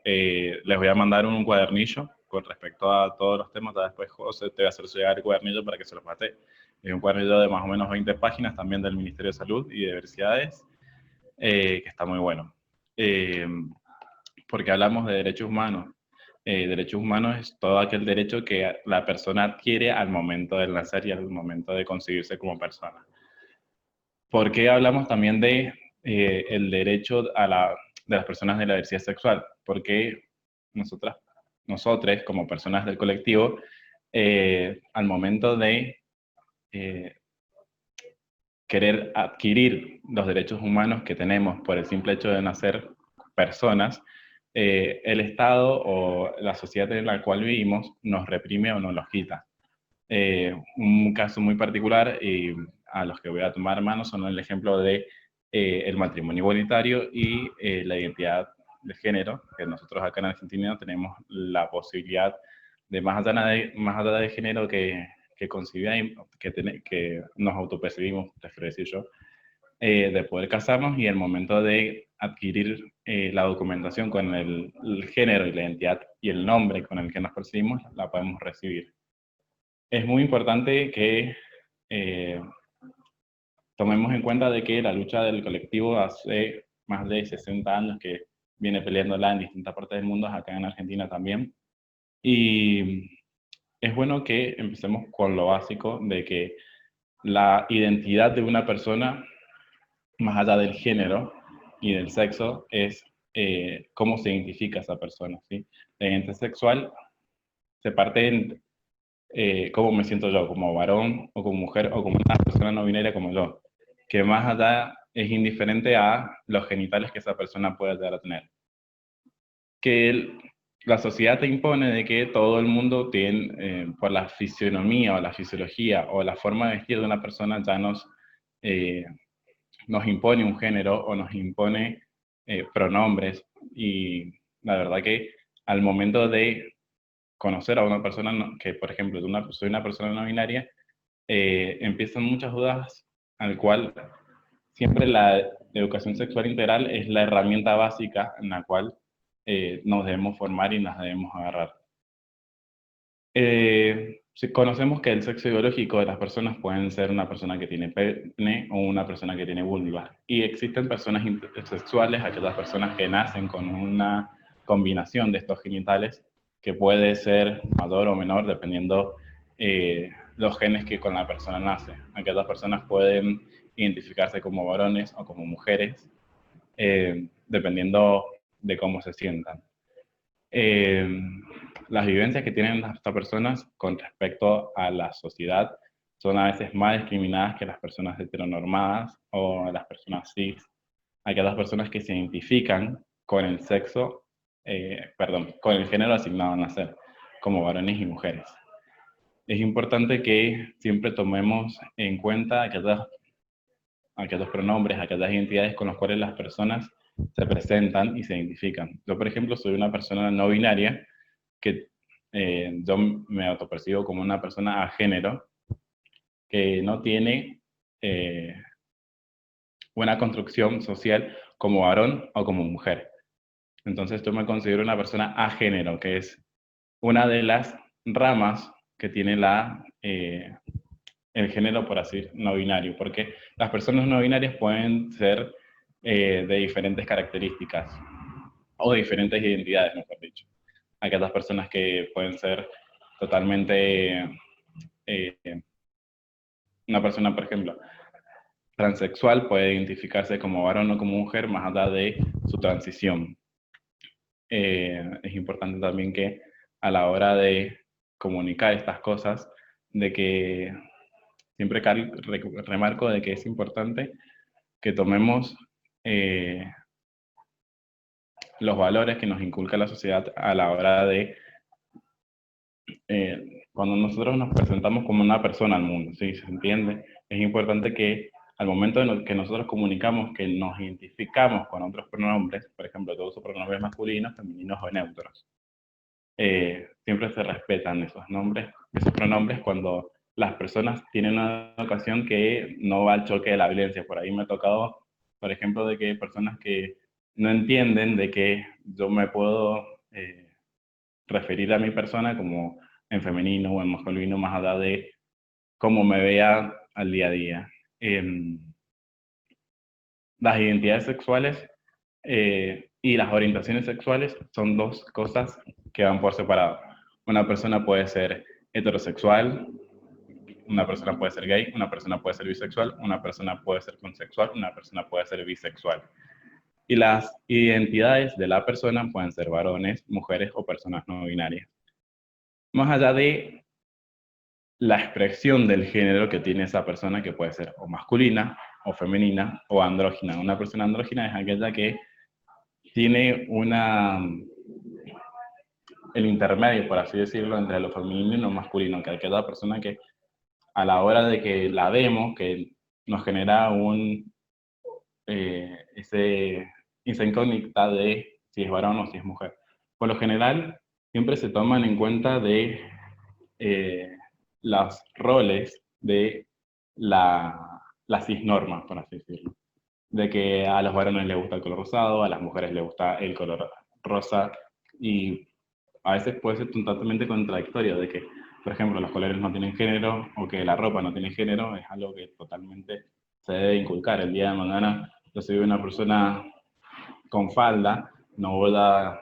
les voy a mandar un cuadernillo con respecto a todos los temas. Después José te va a hacer llegar el cuadernillo para que se lo pase. Es un cuadernillo de más o menos 20 páginas, también del Ministerio de Salud y de Diversidades, que está muy bueno. Porque hablamos de derechos humanos. Derechos humanos es todo aquel derecho que la persona adquiere al momento de nacer y al momento de concebirse como persona. ¿Por qué hablamos también de el derecho de las personas de la diversidad sexual? Porque nosotros como personas del colectivo, al momento de querer adquirir los derechos humanos que tenemos por el simple hecho de nacer personas, el Estado o la sociedad en la cual vivimos nos reprime o nos los quita. Un caso muy particular y a los que voy a tomar mano son el ejemplo de el matrimonio igualitario y la identidad de género, que nosotros acá en Argentina tenemos la posibilidad de más allá de género que concibimos, que nos autopercibimos, prefiero decir yo, de poder casarnos y el momento de adquirir la documentación con el género y la identidad y el nombre con el que nos percibimos, la podemos recibir. Es muy importante que tomemos en cuenta de que la lucha del colectivo hace más de 60 años que viene peleándola en distintas partes del mundo, acá en Argentina también. Y es bueno que empecemos con lo básico de que la identidad de una persona, más allá del género y del sexo, es cómo se identifica esa persona, ¿sí? La identidad sexual se parte en cómo me siento yo, como varón o como mujer o como una persona no binaria como yo, que más allá es indiferente a los genitales que esa persona pueda llegar a tener. Que la sociedad te impone de que todo el mundo tiene, por la fisionomía o la fisiología o la forma de vestir de una persona ya nos impone un género o nos impone pronombres, y la verdad que al momento de conocer a una persona que, por ejemplo, soy una persona no binaria, empiezan muchas dudas, al cual siempre la educación sexual integral es la herramienta básica en la cual nos debemos formar y nos debemos agarrar. Si conocemos que el sexo biológico de las personas pueden ser una persona que tiene pene o una persona que tiene vulva. Y existen personas intersexuales, aquellas personas que nacen con una combinación de estos genitales, que puede ser mayor o menor dependiendo los genes que con la persona nace. Aquellas personas pueden identificarse como varones o como mujeres, dependiendo de cómo se sientan. Las vivencias que tienen estas personas con respecto a la sociedad son a veces más discriminadas que las personas heteronormadas o las personas cis, aquellas personas que se identifican con el sexo, con el género asignado al nacer, como varones y mujeres. Es importante que siempre tomemos en cuenta aquellos pronombres, aquellas identidades con las cuales las personas se presentan y se identifican. Yo, por ejemplo, soy una persona no binaria, que yo me autopercibo como una persona a género, que no tiene una construcción social como varón o como mujer. Entonces yo me considero una persona a género, que es una de las ramas que tiene el género, por así, no binario, porque las personas no binarias pueden ser de diferentes características o de diferentes identidades, mejor dicho. Aquellas personas que pueden ser totalmente una persona, por ejemplo, transexual puede identificarse como varón o como mujer más allá de su transición. Es importante también que a la hora de comunicar estas cosas, de que siempre remarco de que es importante que tomemos los valores que nos inculca la sociedad a la hora de cuando nosotros nos presentamos como una persona al mundo, ¿sí? ¿Se entiende? Es importante que al momento en que nosotros comunicamos que nos identificamos con otros pronombres, por ejemplo, yo uso pronombres masculinos, femeninos o neutros, siempre se respetan esos nombres, esos pronombres cuando las personas tienen una educación que no va al choque de la violencia. Por ahí me ha tocado, por ejemplo, de que hay personas que no entienden de que yo me puedo referir a mi persona como en femenino o en masculino, más allá de cómo me vea al día a día. Las identidades sexuales y las orientaciones sexuales son dos cosas que van por separado. Una persona puede ser heterosexual, una persona puede ser gay, una persona puede ser bisexual, una persona puede ser consexual, una persona puede ser bisexual. Y las identidades de la persona pueden ser varones, mujeres o personas no binarias. Más allá de la expresión del género que tiene esa persona, que puede ser o masculina, o femenina, o andrógina. Una persona andrógina es aquella que tiene el intermedio, por así decirlo, entre lo femenino y lo masculino, que aquella persona que a la hora de que la vemos, que nos genera esa incógnita de si es varón o si es mujer. Por lo general, siempre se toman en cuenta de los roles de la cisnorma, por así decirlo. De que a los varones les gusta el color rosado, a las mujeres les gusta el color rosa, y a veces puede ser totalmente contradictorio de que, por ejemplo, los colores no tienen género o que la ropa no tiene género. Es algo que totalmente se debe inculcar. El día de mañana yo soy una persona con falda, no voy a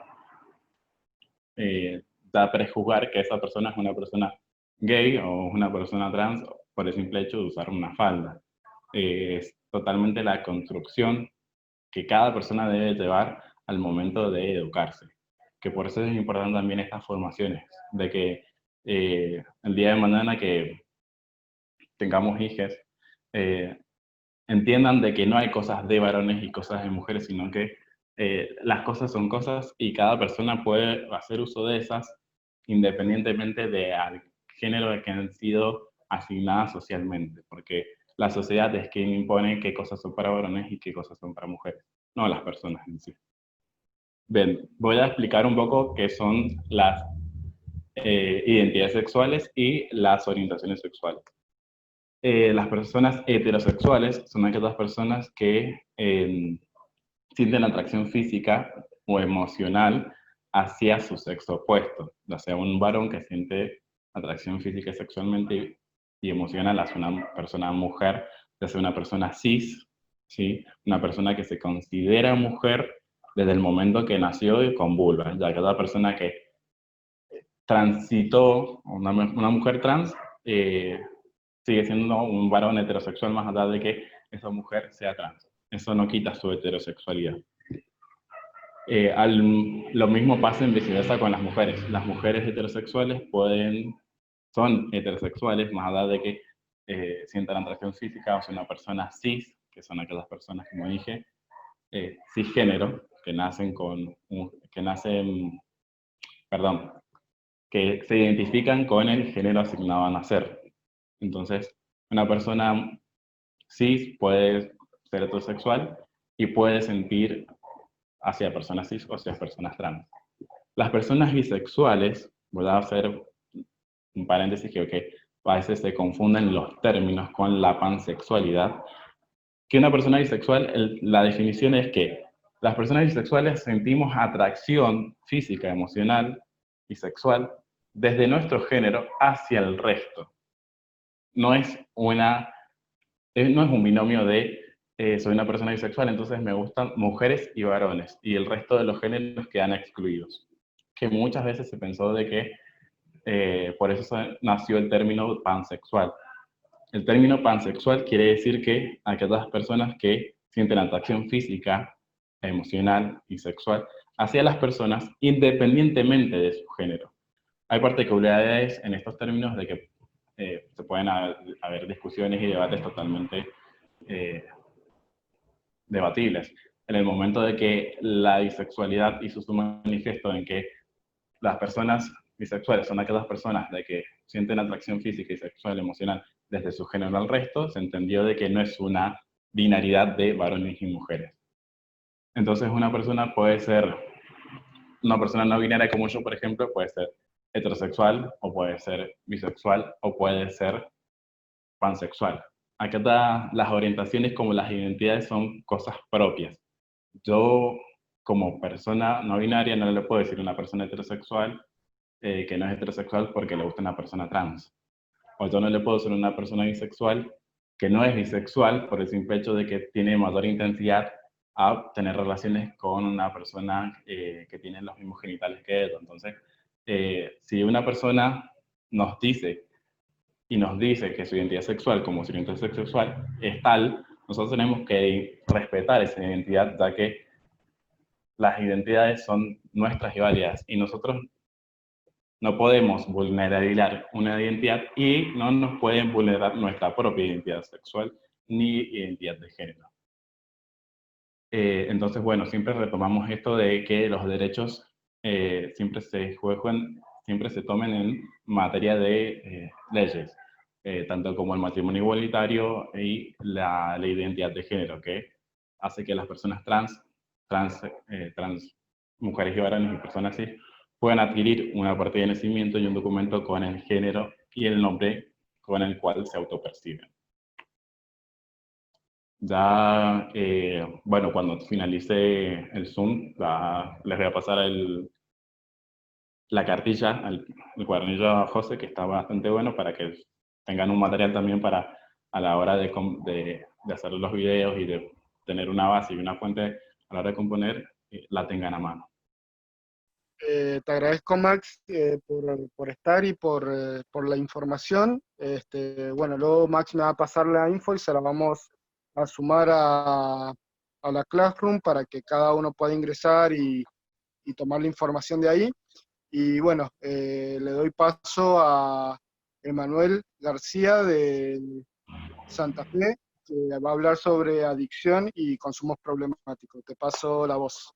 prejuzgar que esa persona es una persona gay o una persona trans por el simple hecho de usar una falda. Es totalmente la construcción que cada persona debe llevar al momento de educarse. Que por eso es importante también estas formaciones, de que el día de mañana que tengamos hijos, entiendan de que no hay cosas de varones y cosas de mujeres, sino que las cosas son cosas y cada persona puede hacer uso de esas independientemente del género de que han sido asignadas socialmente, porque la sociedad es quien impone qué cosas son para varones y qué cosas son para mujeres, no las personas en sí. Bien, voy a explicar un poco qué son las identidades sexuales y las orientaciones sexuales. Las personas heterosexuales son aquellas personas que sienten atracción física o emocional hacia su sexo opuesto, ya sea un varón que siente atracción física sexualmente y emocional hacia una persona mujer, ya sea una persona cis, ¿sí? Una persona que se considera mujer desde el momento que nació y con vulva, ya que cada persona que transitó, una mujer trans, sigue siendo un varón heterosexual más allá de que esa mujer sea trans. Eso no quita su heterosexualidad. Lo mismo pasa en viceversa con las mujeres. Las mujeres heterosexuales son heterosexuales más allá de que sientan atracción física, o sea, una persona cis, que son aquellas personas, como dije, cisgénero, que se identifican con el género asignado a nacer. Entonces, una persona cis puede ser heterosexual y puede sentir hacia personas cis o hacia personas trans. Las personas bisexuales, voy a hacer un paréntesis que a veces se confunden los términos con la pansexualidad. Que una persona bisexual, la definición es que las personas bisexuales sentimos atracción física, emocional y sexual desde nuestro género hacia el resto. No es un binomio de soy una persona bisexual, entonces me gustan mujeres y varones, y el resto de los géneros quedan excluidos. Que muchas veces se pensó de que por eso nació el término pansexual. el término pansexual quiere decir que aquellas personas que sienten atracción física, emocional y sexual hacia las personas independientemente de su género. Hay particularidades en estos términos de que se pueden haber discusiones y debates totalmente debatibles. En el momento de que la bisexualidad hizo su manifiesto en que las personas bisexuales son aquellas personas de que sienten atracción física y sexual, emocional desde su género al resto, se entendió de que no es una binaridad de varones y mujeres. Entonces una persona puede ser, una persona no binaria como yo, por ejemplo, puede ser heterosexual, o puede ser bisexual, o puede ser pansexual. Acá las orientaciones como las identidades son cosas propias. Yo, como persona no binaria, no le puedo decir a una persona heterosexual que no es heterosexual porque le gusta una persona trans. O yo no le puedo decir a una persona bisexual que no es bisexual por el simple hecho de que tiene mayor intensidad a tener relaciones con una persona que tiene los mismos genitales que ella. Entonces, si una persona nos dice que su identidad sexual como su identidad sexual es tal, nosotros tenemos que respetar esa identidad, ya que las identidades son nuestras y variadas, y nosotros no podemos vulnerar una identidad y no nos pueden vulnerar nuestra propia identidad sexual ni identidad de género. Entonces, bueno, siempre retomamos esto de que los derechos siempre se tomen en materia de leyes, tanto como el matrimonio igualitario y la identidad de género, que hace que las personas trans, mujeres y varones y personas cis, puedan adquirir una partida de nacimiento y un documento con el género y el nombre con el cual se autoperciben. Ya, bueno, cuando finalice el Zoom, les voy a pasar la cartilla, el cuadernillo a José, que está bastante bueno para que tengan un material también para a la hora de hacer los videos y de tener una base y una fuente a la hora de componer, la tengan a mano. Te agradezco, Max, por estar y por la información. Bueno, luego Max me va a pasar la info y se la vamos a sumar a la Classroom para que cada uno pueda ingresar y tomar la información de ahí. Y bueno, le doy paso a Emanuel García de Santa Fe, que va a hablar sobre adicción y consumos problemáticos. Te paso la voz.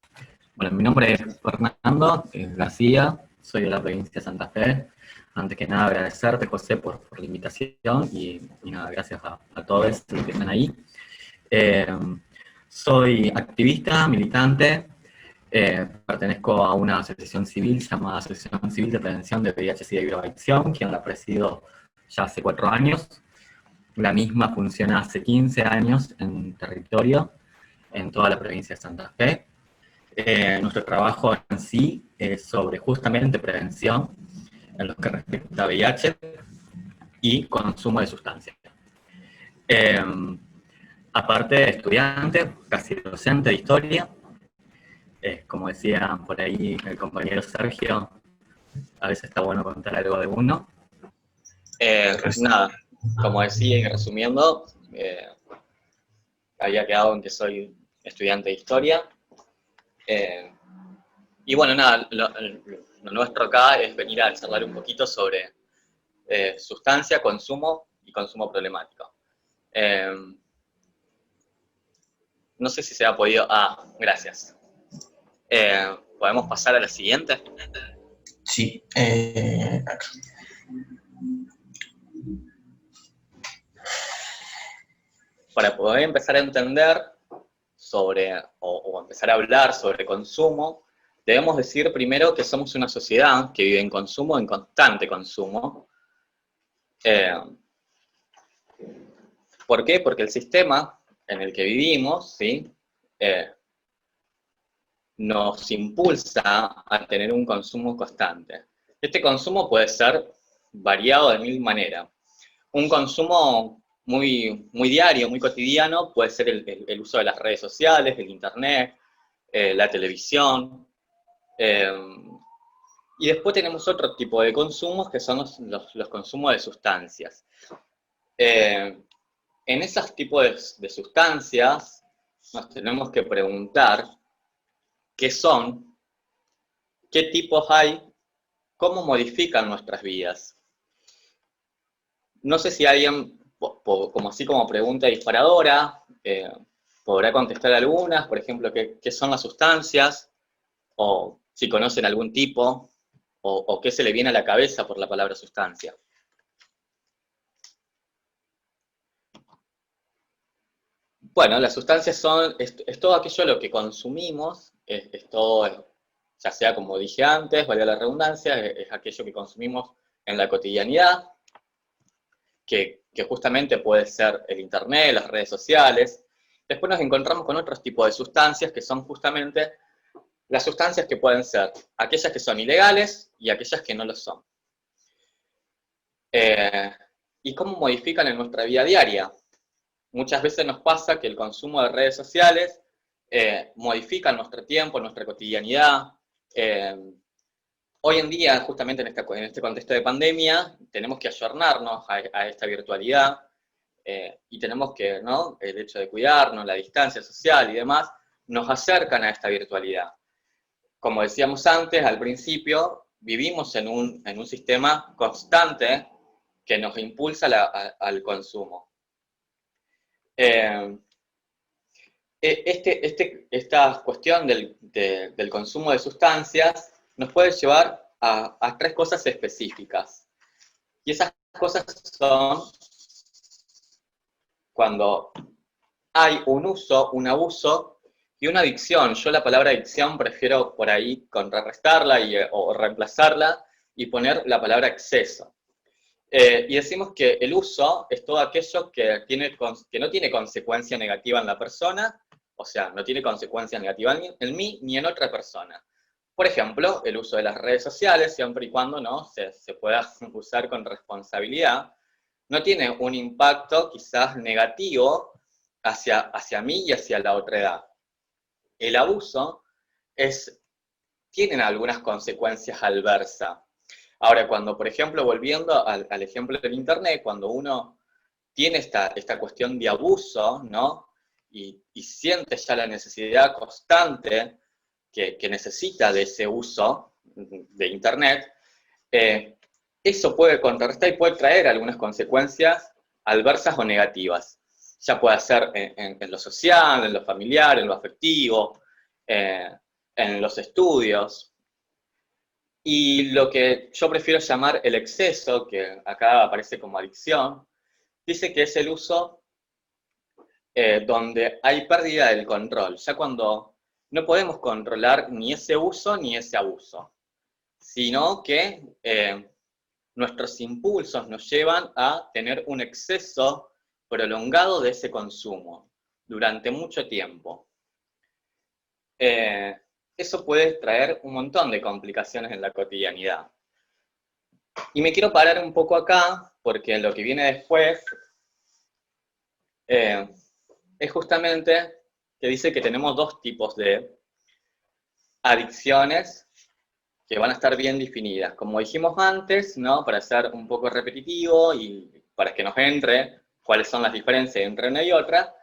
Bueno, mi nombre es Fernando García, soy de la provincia de Santa Fe. Antes que nada, agradecerte, José, por la invitación y nada, gracias a todos los que están ahí. Soy activista, militante, pertenezco a una asociación civil llamada Asociación Civil de Prevención de VIH, SIDA y Drogadicción, quien la presido ya hace 4 años. La misma funciona hace 15 años en territorio, en toda la provincia de Santa Fe. Nuestro trabajo en sí es sobre justamente prevención en lo que respecta a VIH y consumo de sustancias. Aparte de estudiante, casi docente de historia, como decía por ahí el compañero Sergio, a veces está bueno contar algo de uno. Nada, como decía y resumiendo, había quedado en que soy estudiante de historia. Y bueno, nada, lo nuestro acá es venir a charlar un poquito sobre sustancia, consumo y consumo problemático. No sé si se ha podido... gracias. ¿Podemos pasar a la siguiente? Sí. Para poder empezar a entender sobre, o empezar a hablar sobre consumo, debemos decir primero que somos una sociedad que vive en consumo, en constante consumo. ¿Por qué? Porque el sistema en el que vivimos, ¿sí? Nos impulsa a tener un consumo constante. Este consumo puede ser variado de mil maneras. Un consumo muy diario, muy cotidiano, puede ser el uso de las redes sociales, el internet, la televisión. Y después tenemos otro tipo de consumos que son los consumos de sustancias. En esos tipos de sustancias nos tenemos que preguntar qué son, qué tipos hay, cómo modifican nuestras vidas. No sé si alguien, como así como pregunta disparadora, podrá contestar algunas, por ejemplo, qué son las sustancias, o si conocen algún tipo, o qué se le viene a la cabeza por la palabra sustancia. Bueno, las sustancias es todo aquello lo que consumimos, es todo, ya sea como dije antes, valga la redundancia, es aquello que consumimos en la cotidianidad, que justamente puede ser el internet, las redes sociales. Después nos encontramos con otros tipos de sustancias que son justamente las sustancias que pueden ser aquellas que son ilegales y aquellas que no lo son. ¿Y cómo modifican en nuestra vida diaria? Muchas veces nos pasa que el consumo de redes sociales modifica nuestro tiempo, nuestra cotidianidad. Hoy en día, justamente en este contexto de pandemia, tenemos que ayornarnos a esta virtualidad y tenemos que, ¿no? El hecho de cuidarnos, la distancia social y demás, nos acercan a esta virtualidad. Como decíamos antes, al principio, vivimos en un sistema constante que nos impulsa al consumo. Esta cuestión del consumo de sustancias nos puede llevar a tres cosas específicas. Y esas cosas son cuando hay un uso, un abuso y una adicción. Yo la palabra adicción prefiero por ahí contrarrestarla o reemplazarla y poner la palabra exceso. Y decimos que el uso es todo aquello que no tiene consecuencia negativa en la persona, o sea, no tiene consecuencia negativa en mí ni en otra persona. Por ejemplo, el uso de las redes sociales, siempre y cuando no se pueda usar con responsabilidad, no tiene un impacto quizás negativo hacia mí y hacia la otra edad. El abuso tiene algunas consecuencias adversas. Ahora, cuando, por ejemplo, volviendo al ejemplo del internet, cuando uno tiene esta cuestión de abuso, ¿no? Y siente ya la necesidad constante que necesita de ese uso de internet, eso puede contrarrestar y puede traer algunas consecuencias adversas o negativas. Ya puede ser en lo social, en lo familiar, en lo afectivo, en los estudios. Y lo que yo prefiero llamar el exceso, que acá aparece como adicción, dice que es el uso donde hay pérdida del control, ya cuando no podemos controlar ni ese uso ni ese abuso, sino que nuestros impulsos nos llevan a tener un exceso prolongado de ese consumo durante mucho tiempo. Eso puede traer un montón de complicaciones en la cotidianidad. Y me quiero parar un poco acá, porque lo que viene después es justamente que dice que tenemos dos tipos de adicciones que van a estar bien definidas. Como dijimos antes, ¿no? Para ser un poco repetitivo y para que nos entre cuáles son las diferencias entre una y otra,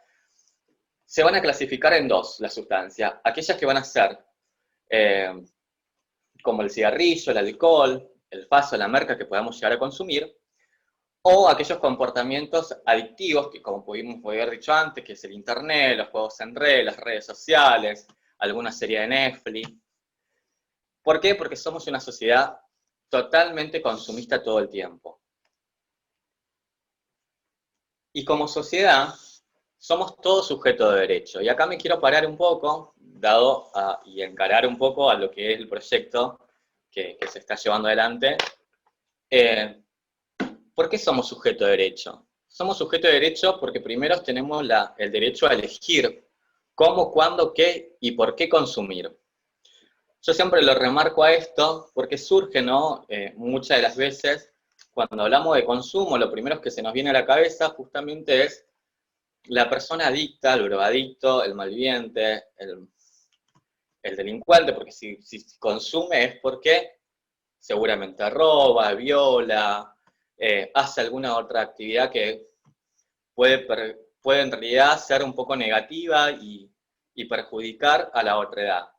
se van a clasificar en dos las sustancias. Aquellas que van a ser como el cigarrillo, el alcohol, el paso, la merca que podamos llegar a consumir, o aquellos comportamientos adictivos que, como pudimos haber dicho antes, que es el internet, los juegos en red, las redes sociales, alguna serie de Netflix. ¿Por qué? Porque somos una sociedad totalmente consumista todo el tiempo. Y como sociedad, somos todos sujetos de derecho. Y acá me quiero parar un poco, y encarar un poco a lo que es el proyecto que se está llevando adelante. ¿Por qué somos sujetos de derecho? Somos sujetos de derecho porque primero tenemos el derecho a elegir cómo, cuándo, qué y por qué consumir. Yo siempre lo remarco a esto porque surge, ¿no? Muchas de las veces, cuando hablamos de consumo, lo primero que se nos viene a la cabeza justamente es la persona adicta, el drogadicto, el malviviente, el delincuente, porque si consume es porque seguramente roba, viola, hace alguna otra actividad que puede en realidad ser un poco negativa y perjudicar a la otra edad.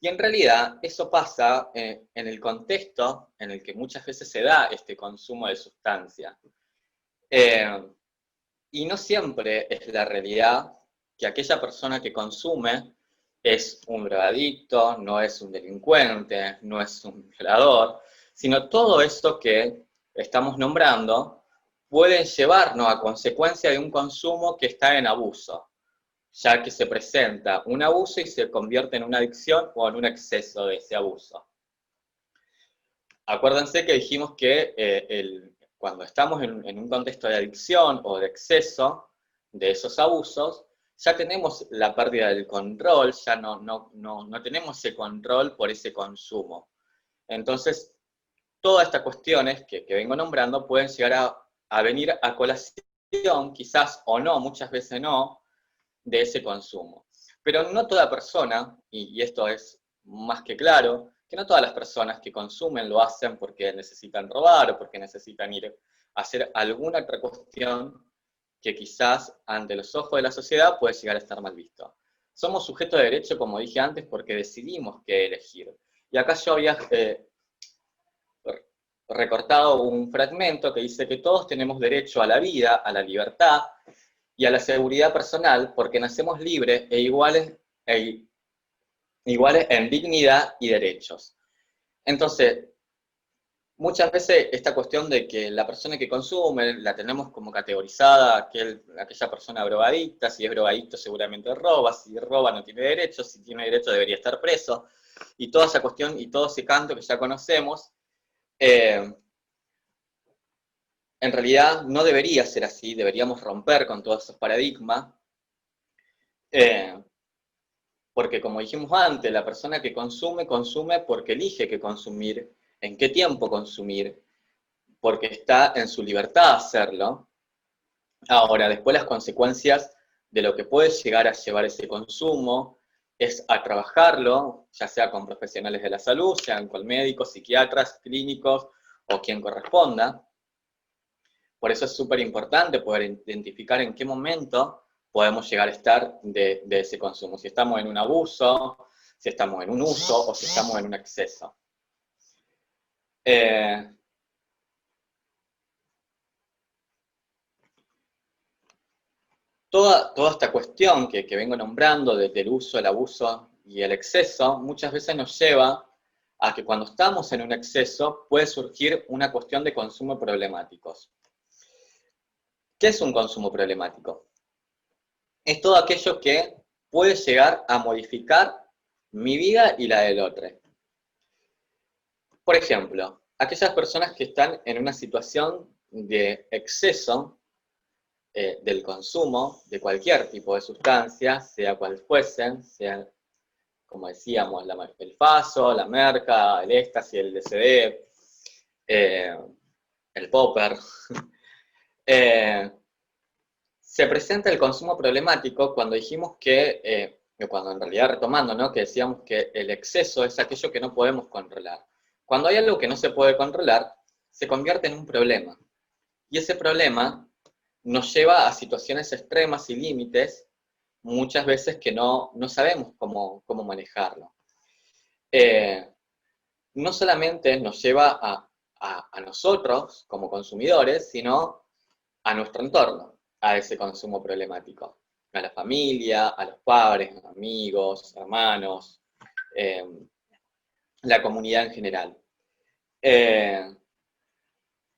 Y en realidad eso pasa en el contexto en el que muchas veces se da este consumo de sustancias. Y no siempre es la realidad que aquella persona que consume es un drogadicto, no es un delincuente, no es un violador, sino todo esto que estamos nombrando puede llevarnos a consecuencia de un consumo que está en abuso, ya que se presenta un abuso y se convierte en una adicción o en un exceso de ese abuso. Acuérdense que dijimos que cuando estamos en un contexto de adicción o de exceso de esos abusos, ya tenemos la pérdida del control, ya no tenemos ese control por ese consumo. Entonces, todas estas cuestiones que vengo nombrando pueden llegar a venir a colación, quizás o no, muchas veces no, de ese consumo. Pero no toda persona, y esto es más que claro, que no todas las personas que consumen lo hacen porque necesitan robar o porque necesitan ir a hacer alguna otra cuestión que quizás ante los ojos de la sociedad puede llegar a estar mal visto. Somos sujetos de derecho, como dije antes, porque decidimos qué elegir. Y acá yo había recortado un fragmento que dice que todos tenemos derecho a la vida, a la libertad y a la seguridad personal porque nacemos libres e iguales en dignidad y derechos. Entonces, muchas veces esta cuestión de que la persona que consume la tenemos como categorizada, aquella persona drogadicta, si es drogadicto seguramente roba, si roba no tiene derechos, si tiene derecho debería estar preso, y toda esa cuestión y todo ese canto que ya conocemos, en realidad no debería ser así, deberíamos romper con todos esos paradigmas, porque como dijimos antes, la persona que consume porque elige qué consumir, en qué tiempo consumir, porque está en su libertad hacerlo. Ahora, después las consecuencias de lo que puede llegar a llevar ese consumo es a trabajarlo, ya sea con profesionales de la salud, sean con médicos, psiquiatras, clínicos o quien corresponda. Por eso es súper importante poder identificar en qué momento podemos llegar a estar de ese consumo. Si estamos en un abuso, si estamos en un uso o si estamos en un exceso. Toda esta cuestión que vengo nombrando del uso, el abuso y el exceso, muchas veces nos lleva a que cuando estamos en un exceso puede surgir una cuestión de consumo problemáticos. ¿Qué es un consumo problemático? Es todo aquello que puede llegar a modificar mi vida y la del otro. Por ejemplo, aquellas personas que están en una situación de exceso del consumo de cualquier tipo de sustancia, sea cual fuesen, sea, como decíamos, el faso, la merca, el éxtasis, el LSD, el popper. Se presenta el consumo problemático cuando dijimos cuando en realidad retomando, ¿no? Que decíamos que el exceso es aquello que no podemos controlar. Cuando hay algo que no se puede controlar, se convierte en un problema. Y ese problema nos lleva a situaciones extremas y límites, muchas veces que no sabemos cómo manejarlo. No solamente nos lleva a nosotros como consumidores, sino a nuestro entorno, a ese consumo problemático. A la familia, a los padres, amigos, hermanos, la comunidad en general.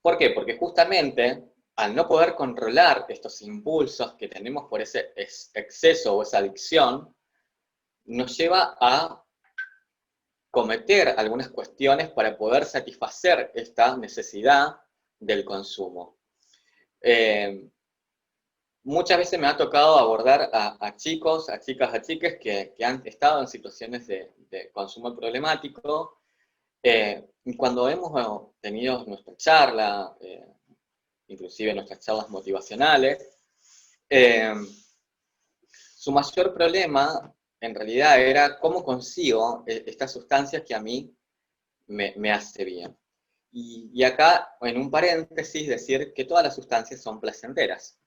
¿Por qué? Porque justamente al no poder controlar estos impulsos que tenemos por ese exceso o esa adicción, nos lleva a cometer algunas cuestiones para poder satisfacer esta necesidad del consumo. Muchas veces me ha tocado abordar a chicos, a chicas, a chiques que han estado en situaciones de consumo problemático, y cuando hemos tenido nuestra charla, inclusive nuestras charlas motivacionales, su mayor problema en realidad era cómo consigo estas sustancias que a mí me hace bien. Y acá, en un paréntesis, decir que todas las sustancias son placenteras.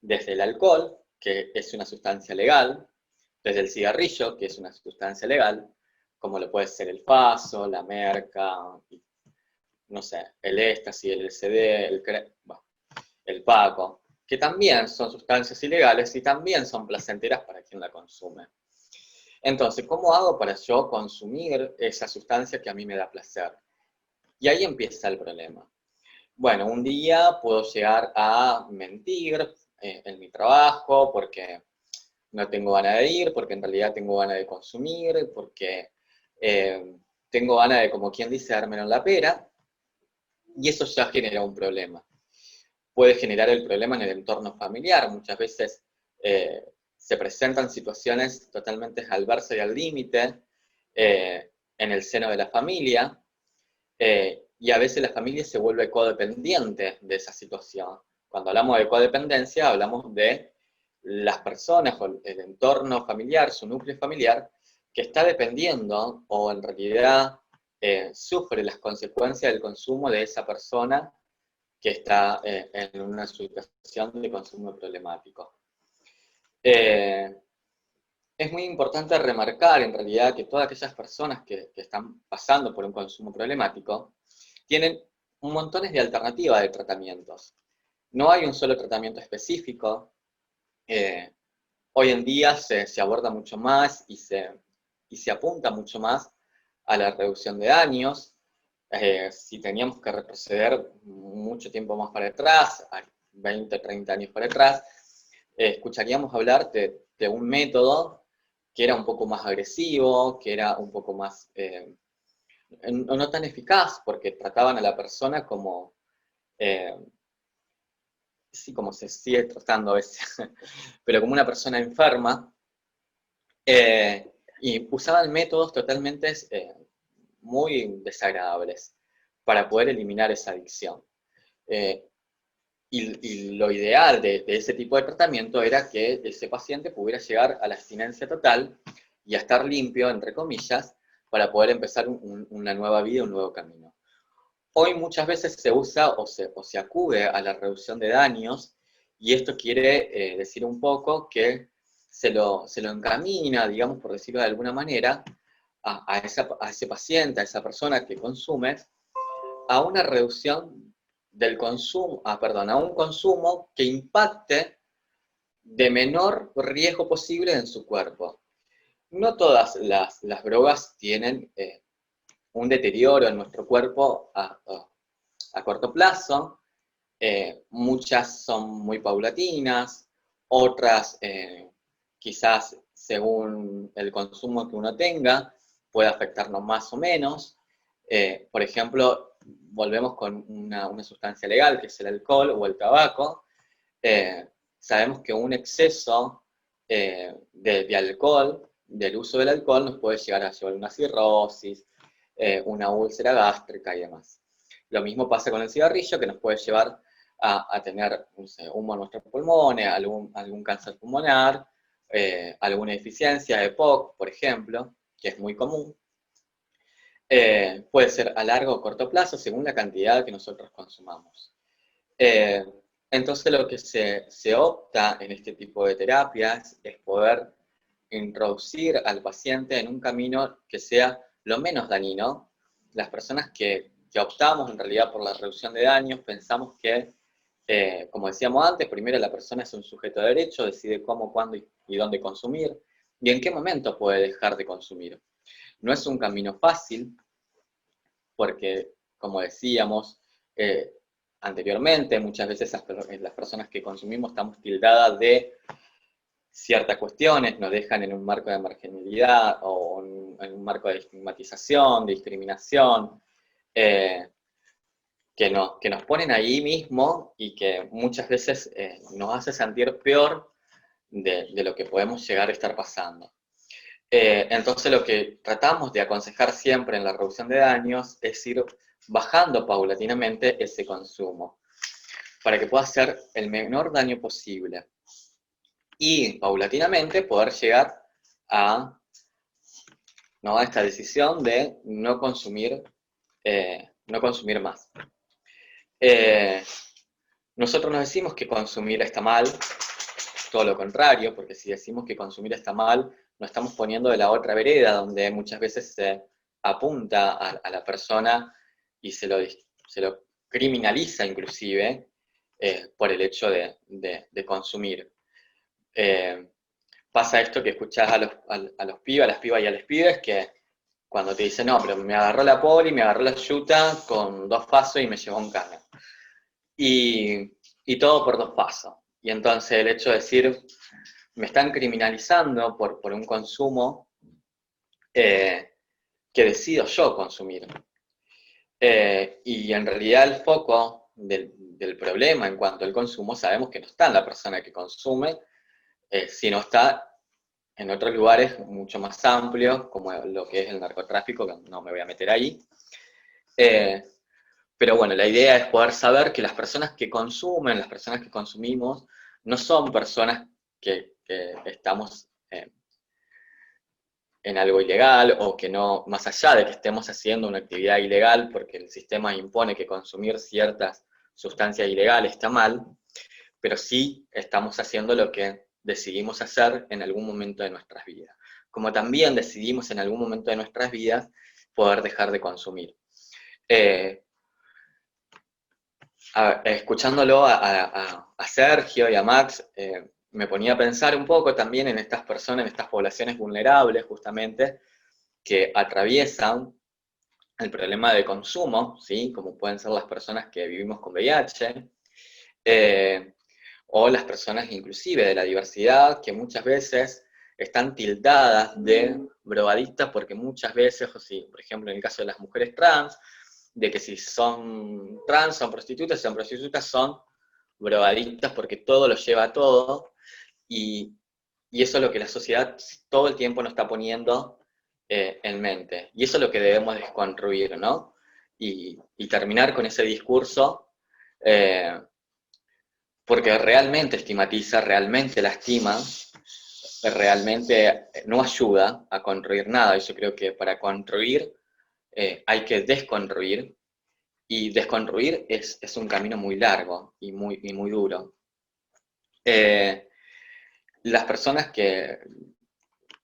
desde el alcohol, que es una sustancia legal, desde el cigarrillo, que es una sustancia legal, como lo puede ser el faso, la merca, no sé, el éxtasis, el LSD, el paco, que también son sustancias ilegales y también son placenteras para quien la consume. Entonces, ¿cómo hago para yo consumir esa sustancia que a mí me da placer? Y ahí empieza el problema. Bueno, un día puedo llegar a mentir en mi trabajo porque no tengo ganas de ir, porque en realidad tengo ganas de consumir, porque tengo ganas de, como quien dice, dármelo en la pera, y eso ya genera un problema. Puede generar el problema en el entorno familiar. Muchas veces se presentan situaciones totalmente adversas y al límite en el seno de la familia, y a veces la familia se vuelve codependiente de esa situación. Cuando hablamos de codependencia, hablamos de las personas o el entorno familiar, su núcleo familiar, que está dependiendo o en realidad sufre las consecuencias del consumo de esa persona que está en una situación de consumo problemático. Es muy importante remarcar en realidad que todas aquellas personas que están pasando por un consumo problemático tienen un montón de alternativas de tratamientos. No hay un solo tratamiento específico. Hoy en día se aborda mucho más y se apunta mucho más a la reducción de daños. Si teníamos que retroceder mucho tiempo más para atrás, a 20, 30 años para atrás, escucharíamos hablar de un método que era un poco más agresivo, que era un poco más, no tan eficaz, porque trataban a la persona como, sí, como se sigue tratando a veces, pero como una persona enferma, y usaban métodos totalmente muy desagradables para poder eliminar esa adicción. Y lo ideal de ese tipo de tratamiento era que ese paciente pudiera llegar a la abstinencia total y a estar limpio, entre comillas, para poder empezar una nueva vida, un nuevo camino. Hoy muchas veces se usa o se acude a la reducción de daños, y esto quiere decir un poco que se lo encamina, digamos, por decirlo de alguna manera, a ese paciente, a esa persona que consume, a una reducción del consumo, a un consumo que impacte de menor riesgo posible en su cuerpo. No todas las drogas tienen un deterioro en nuestro cuerpo a corto plazo. Muchas son muy paulatinas, otras quizás según el consumo que uno tenga puede afectarnos más o menos. Por ejemplo, volvemos con una sustancia legal, que es el alcohol o el tabaco. Sabemos que un exceso de alcohol, del uso del alcohol, nos puede llegar a llevar una cirrosis, una úlcera gástrica y demás. Lo mismo pasa con el cigarrillo, que nos puede llevar a tener, no sé, humo en nuestros pulmones, algún cáncer pulmonar, alguna deficiencia de EPOC, por ejemplo, que es muy común. Puede ser a largo o corto plazo, según la cantidad que nosotros consumamos. Entonces lo que se opta en este tipo de terapias es poder introducir al paciente en un camino que sea lo menos dañino. Las personas que optamos en realidad por la reducción de daños pensamos que, como decíamos antes, primero la persona es un sujeto de derecho, decide cómo, cuándo y dónde consumir, y en qué momento puede dejar de consumir. No es un camino fácil, porque, como decíamos anteriormente, muchas veces las personas que consumimos estamos tildadas de ciertas cuestiones, nos dejan en un marco de marginalidad o en un marco de estigmatización, de discriminación, que nos ponen ahí mismo y que muchas veces nos hace sentir peor de lo que podemos llegar a estar pasando. Entonces lo que tratamos de aconsejar siempre en la reducción de daños es ir bajando paulatinamente ese consumo para que pueda ser el menor daño posible y paulatinamente poder llegar a esta decisión de no consumir más. nosotros no decimos que consumir está mal, todo lo contrario, porque si decimos que consumir está mal, nos estamos poniendo de la otra vereda, donde muchas veces se apunta a la persona y se lo criminaliza inclusive por el hecho de consumir. Pasa esto que escuchás a los pibes, a las pibas y a los pibes que cuando te dicen, no, pero me agarró la poli, me agarró la yuta con 2 pasos y me llevó un cana. Y todo por 2 pasos. Y entonces el hecho de decir, me están criminalizando por un consumo que decido yo consumir. Y en realidad el foco del problema en cuanto al consumo, sabemos que no está en la persona que consume, sino está en otros lugares mucho más amplios, como lo que es el narcotráfico, que no me voy a meter ahí. Pero bueno, la idea es poder saber que las personas que consumen, las personas que consumimos, no son personas que estamos en algo ilegal, o que no, más allá de que estemos haciendo una actividad ilegal, porque el sistema impone que consumir ciertas sustancias ilegales está mal, pero sí estamos haciendo lo que decidimos hacer en algún momento de nuestras vidas. Como también decidimos en algún momento de nuestras vidas poder dejar de consumir. Escuchándolo a Sergio y a Max, me ponía a pensar un poco también en estas personas, en estas poblaciones vulnerables justamente, que atraviesan el problema de consumo, ¿sí? Como pueden ser las personas que vivimos con VIH, o las personas inclusive de la diversidad, que muchas veces están tildadas de drogadictas, porque muchas veces, o si, por ejemplo en el caso de las mujeres trans, de que si son trans, son prostitutas son drogadictas, porque todo lo lleva a todo, y eso es lo que la sociedad todo el tiempo nos está poniendo en mente. Y eso es lo que debemos desconstruir, ¿no? Y terminar con ese discurso, porque realmente estigmatiza, realmente lastima, realmente no ayuda a construir nada. Y yo creo que para construir hay que desconstruir, y desconstruir es un camino muy largo y muy duro. Las personas que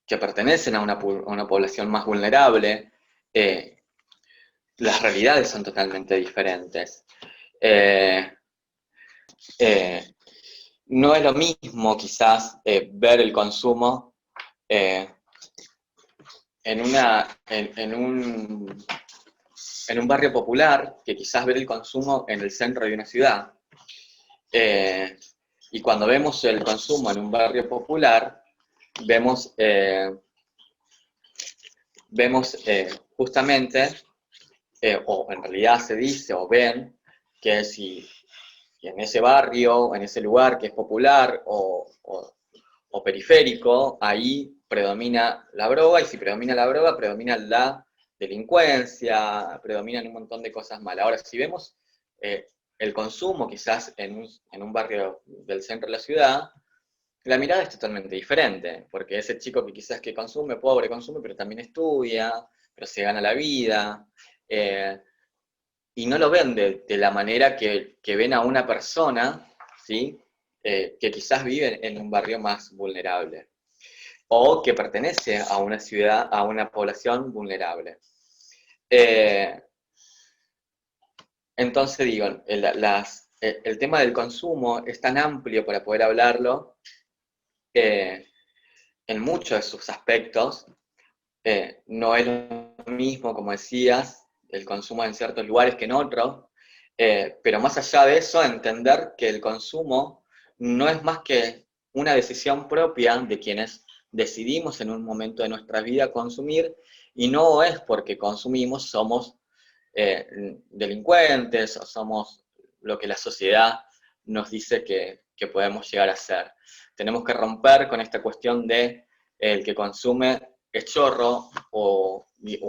pertenecen a una población más vulnerable, las realidades son totalmente diferentes. No es lo mismo quizás ver el consumo en un barrio popular, que quizás ver el consumo en el centro de una ciudad. Y cuando vemos el consumo en un barrio popular, vemos justamente, o en realidad se dice o ven, que si en ese barrio, en ese lugar que es popular o periférico, ahí predomina la droga, y si predomina la droga, predomina la delincuencia, predominan un montón de cosas malas. Ahora, si vemos el consumo quizás en un barrio del centro de la ciudad, la mirada es totalmente diferente, porque ese chico que quizás que consume, pobre consume, pero también estudia, pero se gana la vida, y no lo ven de la manera que ven a una persona, ¿sí? Que quizás vive en un barrio más vulnerable, o que pertenece a una ciudad, a una población vulnerable. Entonces digo, el tema del consumo es tan amplio para poder hablarlo en muchos de sus aspectos. No es lo mismo, como decías, el consumo en ciertos lugares que en otros, pero más allá de eso, entender que el consumo no es más que una decisión propia de quienes decidimos en un momento de nuestra vida consumir, y no es porque consumimos somos delincuentes o somos lo que la sociedad nos dice que podemos llegar a ser. Tenemos que romper con esta cuestión de el que consume es chorro o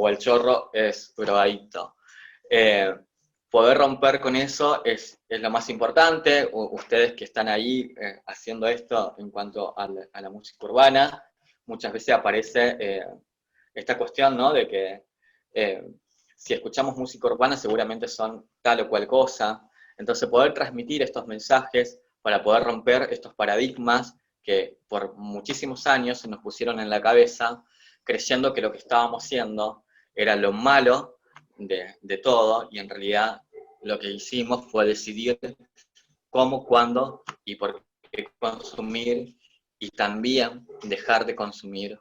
el chorro es drogadicto. Poder romper con eso es lo más importante. Ustedes que están ahí haciendo esto en cuanto a la música urbana, muchas veces aparece esta cuestión, ¿no? De que si escuchamos música urbana seguramente son tal o cual cosa. Entonces poder transmitir estos mensajes para poder romper estos paradigmas que por muchísimos años se nos pusieron en la cabeza, creyendo que lo que estábamos haciendo era lo malo de todo, y en realidad lo que hicimos fue decidir cómo, cuándo y por qué consumir, y también dejar de consumir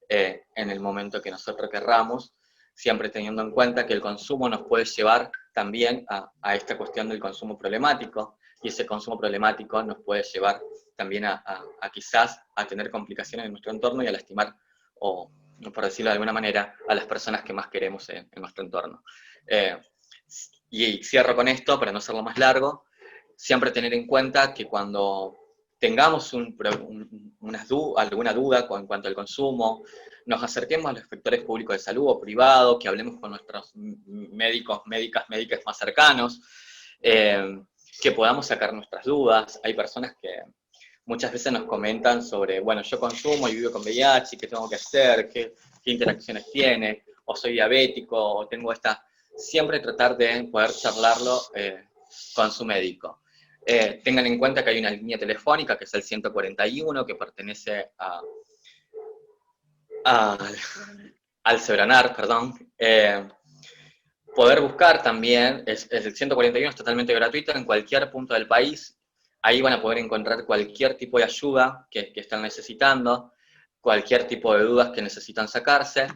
en el momento que nosotros querramos, siempre teniendo en cuenta que el consumo nos puede llevar también a esta cuestión del consumo problemático, y ese consumo problemático nos puede llevar también a quizás a tener complicaciones en nuestro entorno y a lastimar, o por decirlo de alguna manera, a las personas que más queremos en nuestro entorno. Y cierro con esto, para no hacerlo más largo, siempre tener en cuenta que cuando tengamos alguna duda en cuanto al consumo, nos acerquemos a los sectores públicos de salud o privados, que hablemos con nuestros médicos, médicas más cercanos, que podamos sacar nuestras dudas. Hay personas que muchas veces nos comentan sobre, bueno, yo consumo y vivo con VIH, ¿qué tengo que hacer? ¿Qué interacciones tiene? O soy diabético, o tengo esta... Siempre tratar de poder charlarlo con su médico. Tengan en cuenta que hay una línea telefónica, que es el 141, que pertenece al Sebranar, perdón. Poder buscar también, el 141 es totalmente gratuito en cualquier punto del país. Ahí van a poder encontrar cualquier tipo de ayuda que están necesitando, cualquier tipo de dudas que necesitan sacarse,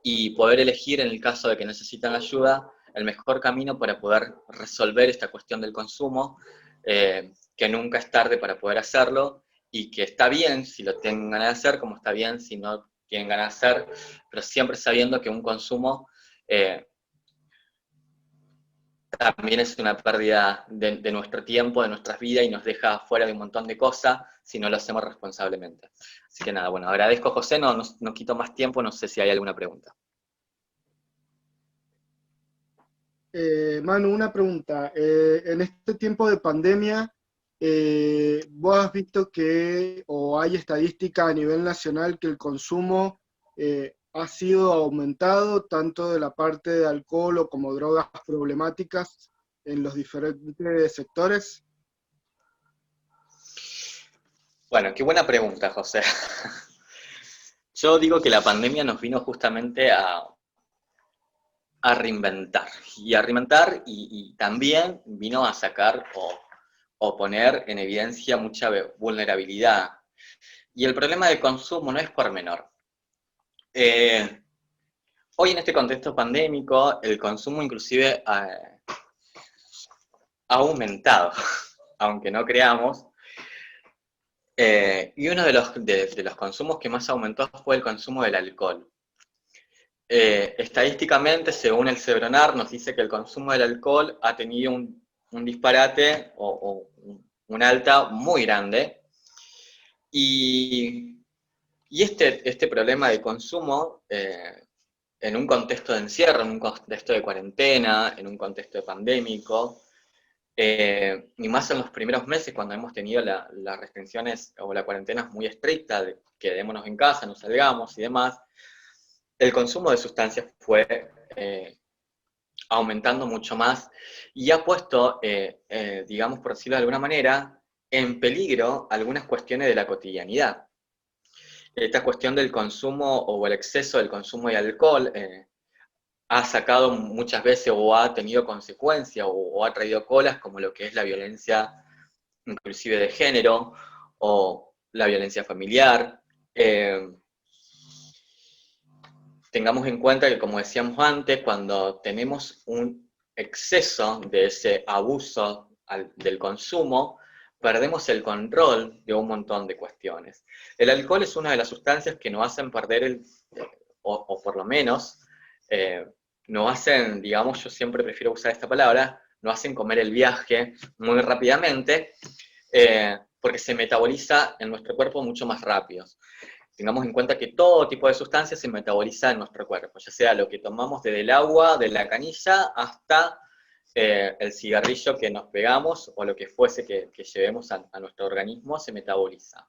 y poder elegir, en el caso de que necesitan ayuda, el mejor camino para poder resolver esta cuestión del consumo, que nunca es tarde para poder hacerlo, y que está bien si lo tienen ganas de hacer, como está bien si no tienen ganas de hacer, pero siempre sabiendo que un consumo también es una pérdida de nuestro tiempo, de nuestras vidas, y nos deja fuera de un montón de cosas si no lo hacemos responsablemente. Así que nada, bueno, agradezco, José, no quito más tiempo, no sé si hay alguna pregunta. Manu, una pregunta. En este tiempo de pandemia, ¿vos has visto o hay estadística a nivel nacional que el consumo ha sido aumentado, tanto de la parte de alcohol o como drogas problemáticas en los diferentes sectores? Bueno, qué buena pregunta, José. Yo digo que la pandemia nos vino justamente a reinventar. Y también vino a sacar o poner en evidencia mucha vulnerabilidad. Y el problema del consumo no es por menor. Hoy en este contexto pandémico, el consumo inclusive ha aumentado, aunque no creamos. Y uno de los consumos que más aumentó fue el consumo del alcohol. Estadísticamente, según el Sebranar, nos dice que el consumo del alcohol ha tenido un disparate o un alta muy grande. Y este problema de consumo, en un contexto de encierro, en un contexto de cuarentena, en un contexto pandémico, y más en los primeros meses, cuando hemos tenido las restricciones o la cuarentena muy estricta, de quedémonos en casa, no salgamos y demás, el consumo de sustancias fue aumentando mucho más, y ha puesto, digamos, por decirlo de alguna manera, en peligro algunas cuestiones de la cotidianidad. Esta cuestión del consumo o el exceso del consumo de alcohol ha sacado muchas veces o ha tenido consecuencias o ha traído colas, como lo que es la violencia inclusive de género o la violencia familiar. Tengamos en cuenta que, como decíamos antes, cuando tenemos un exceso de ese abuso del consumo, perdemos el control de un montón de cuestiones. El alcohol es una de las sustancias que nos hacen perder o por lo menos, nos hacen, digamos, yo siempre prefiero usar esta palabra, nos hacen comer el viaje muy rápidamente, porque se metaboliza en nuestro cuerpo mucho más rápido. Tengamos en cuenta que todo tipo de sustancias se metaboliza en nuestro cuerpo, ya sea lo que tomamos desde el agua, de la canilla, hasta el cigarrillo que nos pegamos, o lo que fuese que llevemos a nuestro organismo, se metaboliza.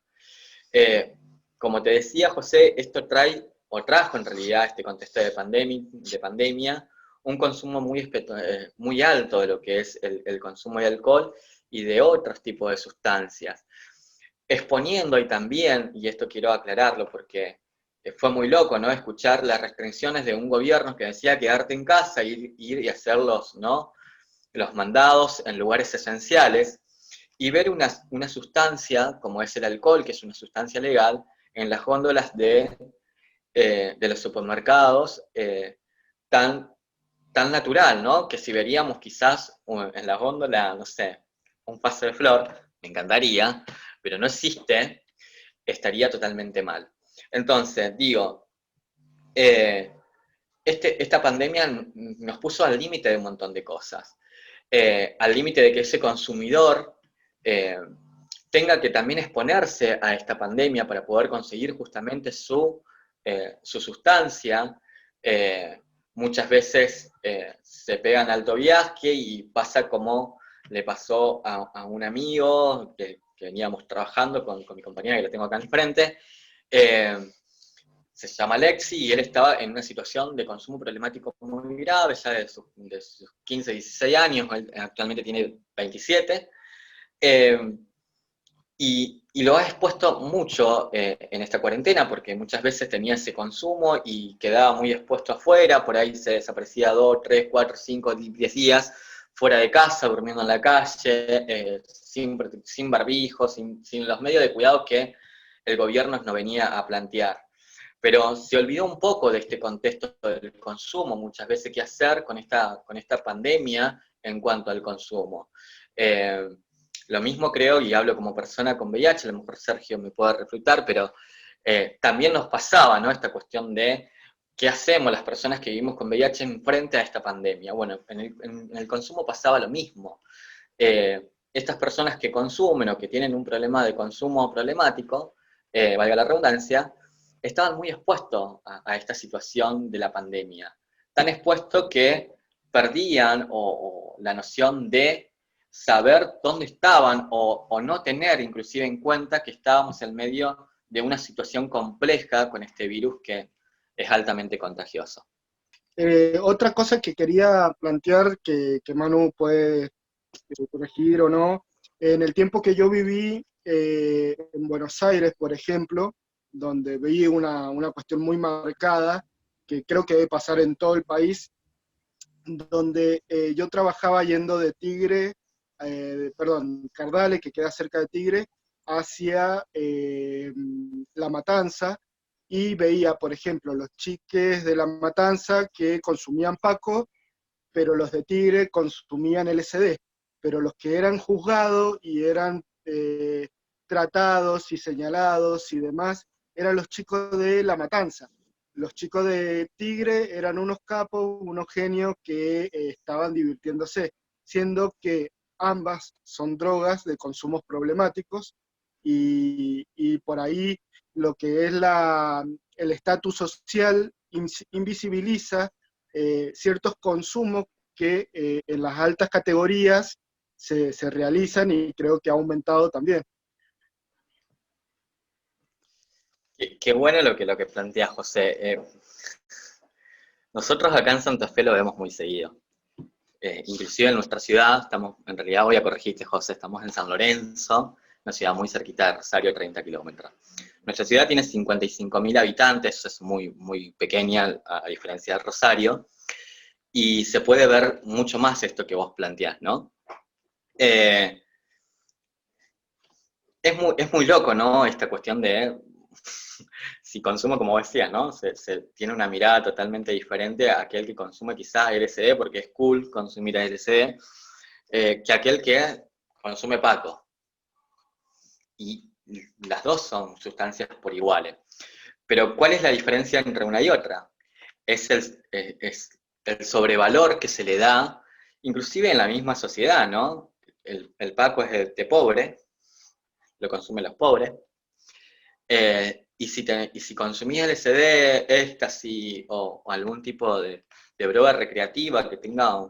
Como te decía, José, esto trajo en realidad este contexto de pandemia un consumo muy alto de lo que es el consumo de alcohol y de otros tipos de sustancias. Exponiendo y también, y esto quiero aclararlo porque fue muy loco, ¿no? Escuchar las restricciones de un gobierno que decía quedarte en casa, ir y hacer ¿no? los mandados en lugares esenciales, y ver una sustancia como es el alcohol, que es una sustancia legal, en las góndolas de los supermercados, tan natural, ¿no? Que si veríamos quizás en la góndola, no sé, un vaso de flor, me encantaría, pero no existe, estaría totalmente mal. Entonces, digo, esta pandemia nos puso al límite de un montón de cosas. Al límite de que ese consumidor tenga que también exponerse a esta pandemia para poder conseguir justamente su sustancia. Muchas veces se pegan alto viaje y pasa como le pasó a un amigo que veníamos trabajando con mi compañera, que la tengo acá enfrente. Se llama Alexi y él estaba en una situación de consumo problemático muy grave, ya de sus 15, 16 años, él actualmente tiene 27, y lo ha expuesto mucho en esta cuarentena, porque muchas veces tenía ese consumo y quedaba muy expuesto afuera, por ahí se desaparecía 2, 3, 4, 5, 10 días fuera de casa, durmiendo en la calle, sin barbijo, sin los medios de cuidado que el gobierno nos venía a plantear. Pero se olvidó un poco de este contexto del consumo, muchas veces qué hacer con esta pandemia en cuanto al consumo. Lo mismo creo, y hablo como persona con VIH, a lo mejor Sergio me puede refutar, pero también nos pasaba, ¿no? Esta cuestión de qué hacemos las personas que vivimos con VIH en frente a esta pandemia. Bueno, en el consumo pasaba lo mismo. Estas personas que consumen o que tienen un problema de consumo problemático, valga la redundancia, estaban muy expuestos a esta situación de la pandemia. Tan expuestos que perdían o la noción de saber dónde estaban o no tener inclusive en cuenta que estábamos en medio de una situación compleja con este virus que es altamente contagioso. Otra cosa que quería plantear, que Manu puede corregir o no, en el tiempo que yo viví en Buenos Aires, por ejemplo, donde vi una cuestión muy marcada, que creo que debe pasar en todo el país, donde yo trabajaba yendo de Tigre, Cardales, que queda cerca de Tigre, hacia La Matanza, y veía, por ejemplo, los chiques de La Matanza que consumían Paco, pero los de Tigre consumían LSD, pero los que eran juzgados y eran tratados y señalados y demás, eran los chicos de La Matanza. Los chicos de Tigre eran unos capos, unos genios que estaban divirtiéndose, siendo que ambas son drogas de consumos problemáticos, y por ahí lo que es el estatus social invisibiliza ciertos consumos que en las altas categorías se realizan, y creo que ha aumentado también. Qué bueno lo que plantea José. Nosotros acá en Santa Fe lo vemos muy seguido. Inclusive en nuestra ciudad, en realidad voy a corregirte, José, estamos en San Lorenzo, una ciudad muy cerquita de Rosario, 30 kilómetros. Nuestra ciudad tiene 55.000 habitantes, es muy, muy pequeña a diferencia de Rosario, y se puede ver mucho más esto que vos planteás, ¿no? Es muy loco, ¿no? Esta cuestión de si consumo, como decías, ¿no? Se tiene una mirada totalmente diferente a aquel que consume quizás LSD, porque es cool consumir LSD, que aquel que consume Paco. Y las dos son sustancias por iguales. Pero ¿cuál es la diferencia entre una y otra? Es el sobrevalor que se le da, inclusive en la misma sociedad, ¿no? El Paco es de pobre, lo consumen los pobres. Y si consumís LSD, éxtasis o algún tipo de droga recreativa que tenga,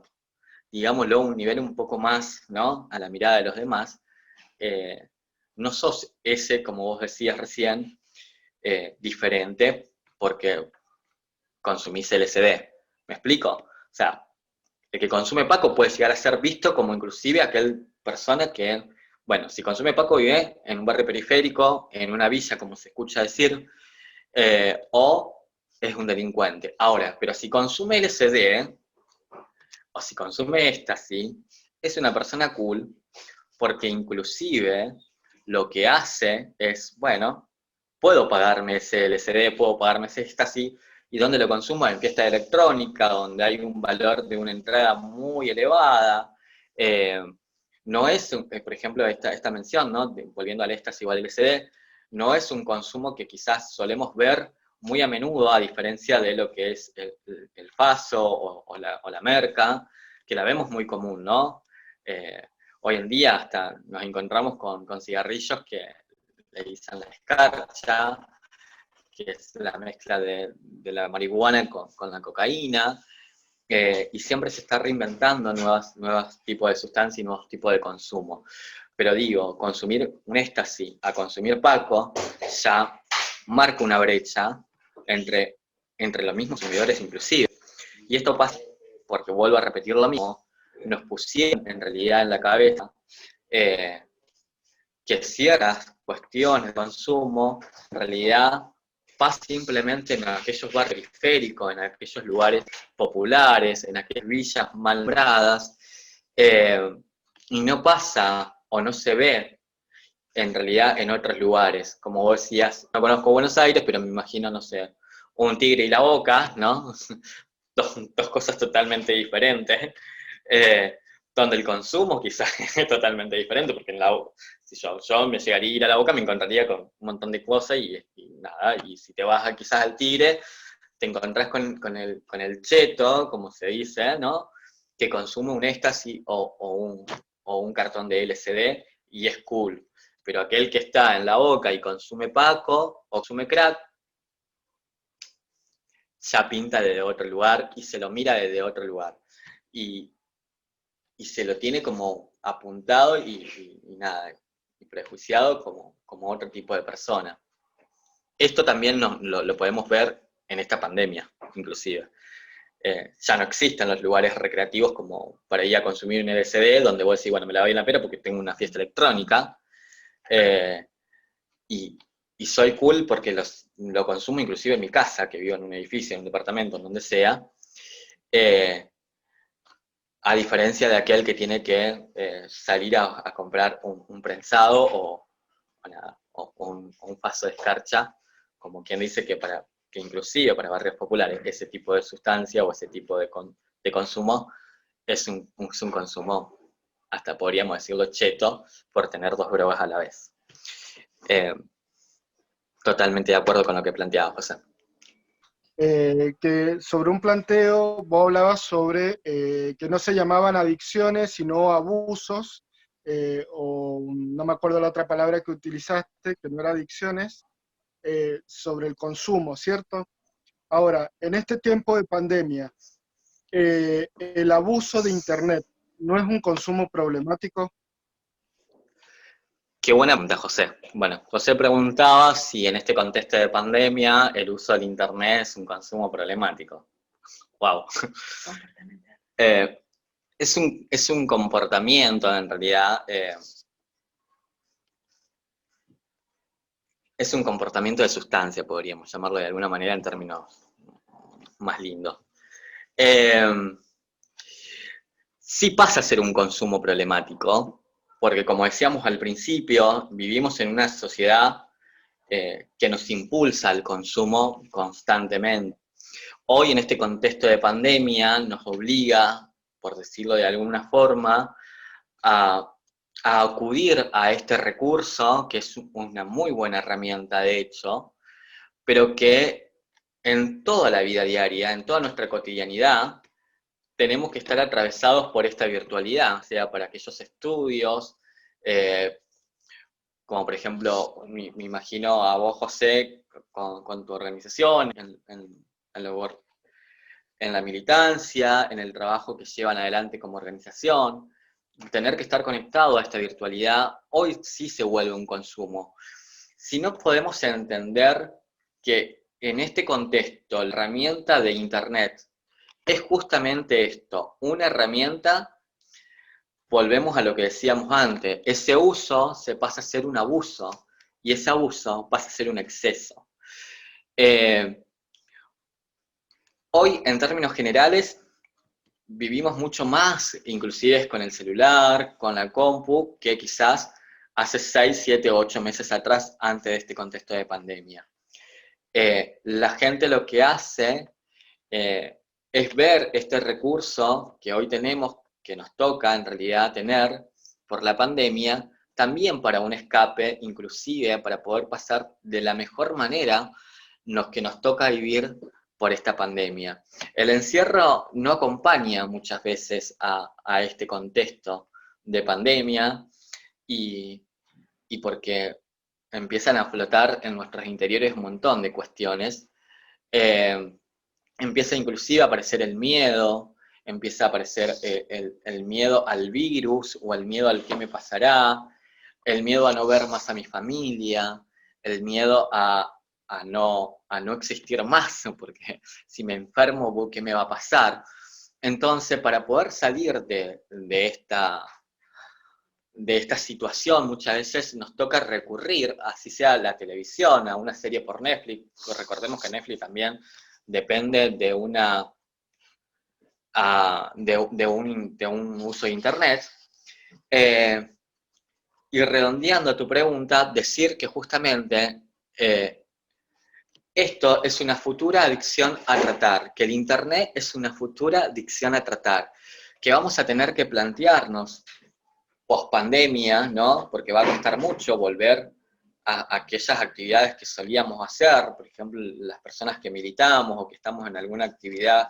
digámoslo, un nivel un poco más, ¿no?, a la mirada de los demás, no sos ese, como vos decías recién, diferente porque consumís LSD. ¿Me explico? O sea, El que consume Paco puede llegar a ser visto como inclusive aquel persona que, bueno, si consume Paco vive en un barrio periférico, en una villa, como se escucha decir, o es un delincuente. Ahora, pero si consume LSD, o si consume éxtasis, es una persona cool, porque inclusive lo que hace es, bueno, puedo pagarme ese LSD, puedo pagarme ese éxtasis, y donde lo consumo en fiesta electrónica, donde hay un valor de una entrada muy elevada. No es, por ejemplo, esta mención, ¿no? Volviendo al éxtasis o al LSD, no es un consumo que quizás solemos ver muy a menudo, a diferencia de lo que es el faso o la merca, que la vemos muy común, ¿no? Hoy en día hasta nos encontramos con cigarrillos que le dicen la escarcha, que es la mezcla de la marihuana con la cocaína, y siempre se está reinventando nuevos tipos de sustancias y nuevos tipos de consumo. Pero digo, consumir un éxtasis a consumir Paco ya marca una brecha entre los mismos consumidores inclusive. Y esto pasa porque, vuelvo a repetir lo mismo, nos pusieron en realidad en la cabeza que ciertas cuestiones de consumo en realidad pasa simplemente en aquellos barrios periféricos, en aquellos lugares populares, en aquellas villas mal nombradas, y no pasa o no se ve en realidad en otros lugares. Como vos decías, no conozco Buenos Aires, pero me imagino, no sé, un Tigre y la Boca, ¿no? dos cosas totalmente diferentes, donde el consumo quizás es totalmente diferente, porque si yo me llegaría a ir a la Boca me encontraría con un montón de cosas y nada, y si te vas quizás al Tigre, te encontrás con el cheto, como se dice, ¿no? Que consume un éxtasis o un cartón de LSD y es cool. Pero aquel que está en la Boca y consume Paco o consume crack, ya pinta desde otro lugar y se lo mira desde otro lugar. Y se lo tiene como apuntado y nada, y prejuiciado como otro tipo de persona. Esto también lo podemos ver en esta pandemia, inclusive. Ya no existen los lugares recreativos como para ir a consumir un LSD, donde vos decís, bueno, me la voy en la pera porque tengo una fiesta electrónica, y soy cool porque lo consumo inclusive en mi casa, que vivo en un edificio, en un departamento, en donde sea, a diferencia de aquel que tiene que salir a comprar un prensado o un vaso de escarcha, como quien dice que inclusive para barrios populares ese tipo de sustancia o ese tipo de consumo es un consumo, hasta podríamos decirlo cheto, por tener dos drogas a la vez. Totalmente de acuerdo con lo que planteaba José. Que sobre un planteo, vos hablabas sobre que no se llamaban adicciones, sino abusos, o no me acuerdo la otra palabra que utilizaste, que no era adicciones, sobre el consumo, ¿cierto? Ahora, en este tiempo de pandemia, el abuso de Internet, ¿no es un consumo problemático? Qué buena pregunta, José. Bueno, José preguntaba si en este contexto de pandemia el uso del Internet es un consumo problemático. Wow. Es un comportamiento, en realidad, es un comportamiento de sustancia, podríamos llamarlo de alguna manera en términos más lindos. Sí pasa a ser un consumo problemático, porque como decíamos al principio, vivimos en una sociedad que nos impulsa al consumo constantemente. Hoy en este contexto de pandemia nos obliga, por decirlo de alguna forma, a acudir a este recurso, que es una muy buena herramienta de hecho, pero que en toda la vida diaria, en toda nuestra cotidianidad, tenemos que estar atravesados por esta virtualidad, sea para aquellos estudios, como por ejemplo, me imagino a vos, José, con tu organización, en la militancia, en el trabajo que llevan adelante como organización. Tener que estar conectado a esta virtualidad hoy sí se vuelve un consumo. Si no podemos entender que en este contexto la herramienta de Internet es justamente esto, una herramienta. Volvemos a lo que decíamos antes, ese uso se pasa a ser un abuso, y ese abuso pasa a ser un exceso. Hoy, en términos generales, vivimos mucho más, inclusive con el celular, con la compu, que quizás hace 6, 7, 8 meses atrás, antes de este contexto de pandemia. La gente lo que hace es ver este recurso que hoy tenemos, que nos toca en realidad tener por la pandemia, también para un escape, inclusive para poder pasar de la mejor manera lo que nos toca vivir por esta pandemia. El encierro no acompaña muchas veces a este contexto de pandemia y porque empiezan a flotar en nuestros interiores un montón de cuestiones. Empieza inclusive a aparecer el miedo, empieza a aparecer el miedo al virus o el miedo al qué me pasará, el miedo a no ver más a mi familia, el miedo a no existir más, porque si me enfermo, ¿qué me va a pasar? Entonces, para poder salir de esta situación, muchas veces nos toca recurrir, así sea a la televisión, a una serie por Netflix. Recordemos que Netflix también depende de un uso de Internet. Y redondeando tu pregunta, decir que justamente esto es una futura adicción a tratar, que el Internet es una futura adicción a tratar, que vamos a tener que plantearnos post-pandemia, ¿no? Porque va a costar mucho volver a aquellas actividades que solíamos hacer, por ejemplo, las personas que militamos o que estamos en alguna actividad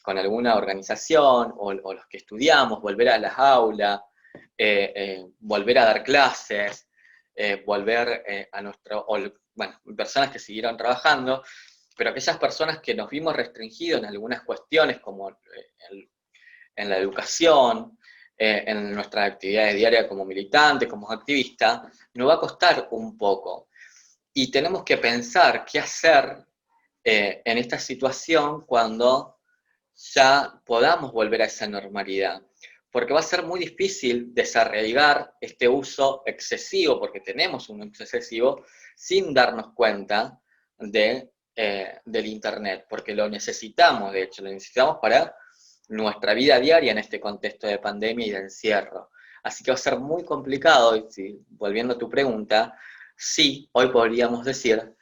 con alguna organización, o los que estudiamos, volver a las aulas, volver a dar clases, volver a personas que siguieron trabajando, pero aquellas personas que nos vimos restringidos en algunas cuestiones, como en la educación, en nuestras actividades diarias como militante, como activista, nos va a costar un poco. Y tenemos que pensar qué hacer en esta situación cuando ya podamos volver a esa normalidad. Porque va a ser muy difícil desarraigar este uso excesivo, porque tenemos un uso excesivo, sin darnos cuenta del Internet, porque lo necesitamos, de hecho, lo necesitamos para nuestra vida diaria en este contexto de pandemia y de encierro. Así que va a ser muy complicado, y volviendo a tu pregunta, sí, hoy podríamos decir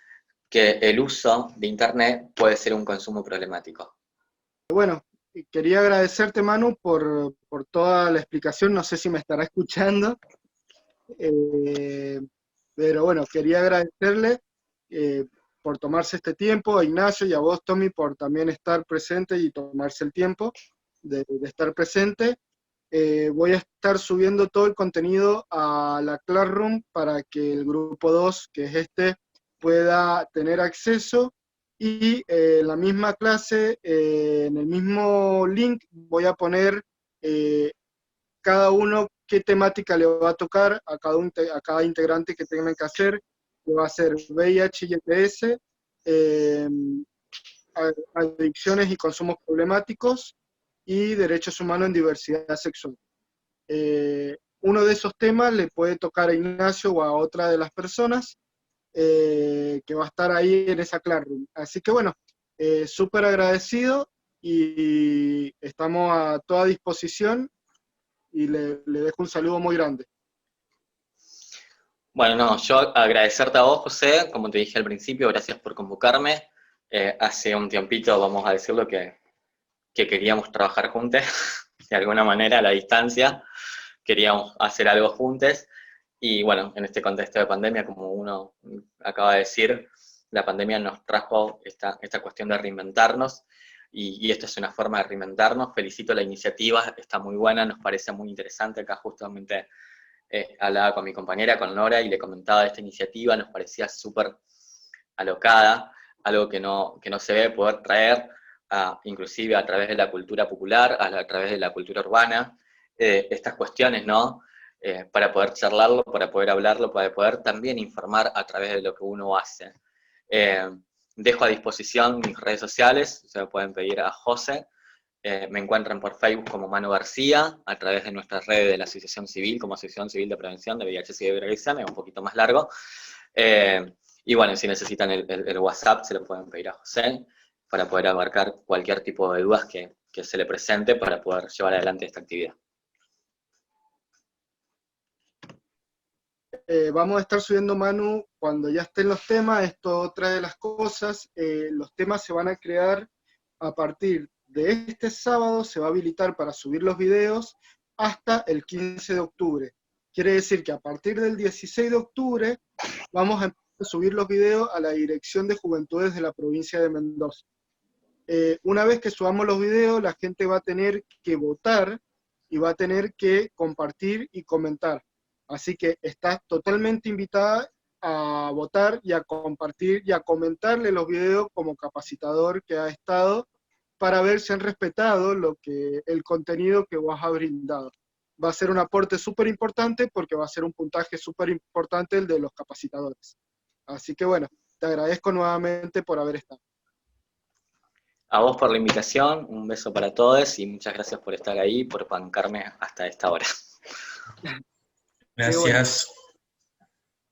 que el uso de Internet puede ser un consumo problemático. Bueno, quería agradecerte, Manu, por toda la explicación. No sé si me estará escuchando, pero bueno, quería agradecerle por tomarse este tiempo, a Ignacio y a vos, Tommy, por también estar presente y tomarse el tiempo de estar presente. Voy a estar subiendo todo el contenido a la Classroom para que el grupo 2, que es este, pueda tener acceso. Y en la misma clase, en el mismo link, voy a poner cada uno qué temática le va a tocar a cada integrante que tengan que hacer, que va a ser VIH y ETS, adicciones y consumos problemáticos, y derechos humanos en diversidad sexual. Uno de esos temas le puede tocar a Ignacio o a otra de las personas que va a estar ahí en esa Classroom. Así que bueno, súper agradecido y estamos a toda disposición y le dejo un saludo muy grande. Bueno, no, yo agradecerte a vos, José, como te dije al principio, gracias por convocarme. Hace un tiempito, vamos a decirlo, que queríamos trabajar juntos, de alguna manera a la distancia, queríamos hacer algo juntos, y bueno, en este contexto de pandemia, como uno acaba de decir, la pandemia nos trajo esta cuestión de reinventarnos, y esta es una forma de reinventarnos. Felicito la iniciativa, está muy buena, nos parece muy interesante. Acá justamente hablaba con mi compañera, con Nora, y le comentaba de esta iniciativa, nos parecía súper alocada, algo que no se debe poder traer, inclusive a través de la cultura popular, a través de la cultura urbana, estas cuestiones, ¿no? Para poder charlarlo, para poder hablarlo, para poder también informar a través de lo que uno hace. Dejo a disposición mis redes sociales, se me pueden pedir a José, me encuentran por Facebook como Manu García, a través de nuestras redes de la Asociación Civil, como Asociación Civil de Prevención de VIH-Sida y Viralización, es un poquito más largo. Y bueno, si necesitan el WhatsApp, se lo pueden pedir a José, para poder abarcar cualquier tipo de dudas que se le presente para poder llevar adelante esta actividad. Vamos a estar subiendo, Manu, cuando ya estén los temas. Esto otra de las cosas, los temas se van a crear a partir de este sábado, se va a habilitar para subir los videos hasta el 15 de octubre. Quiere decir que a partir del 16 de octubre vamos a empezar a subir los videos a la Dirección de Juventudes de la provincia de Mendoza. Una vez que subamos los videos, la gente va a tener que votar y va a tener que compartir y comentar. Así que estás totalmente invitada a votar y a compartir y a comentarle los videos como capacitador que ha estado, para ver si han respetado el contenido que vos has brindado. Va a ser un aporte súper importante porque va a ser un puntaje súper importante el de los capacitadores. Así que bueno, te agradezco nuevamente por haber estado. A vos por la invitación, un beso para todos y muchas gracias por estar ahí, por bancarme hasta esta hora. Gracias.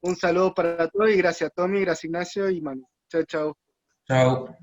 Un saludo para todos y gracias Tommy, gracias Ignacio y Manu. Chao, chao. Chao.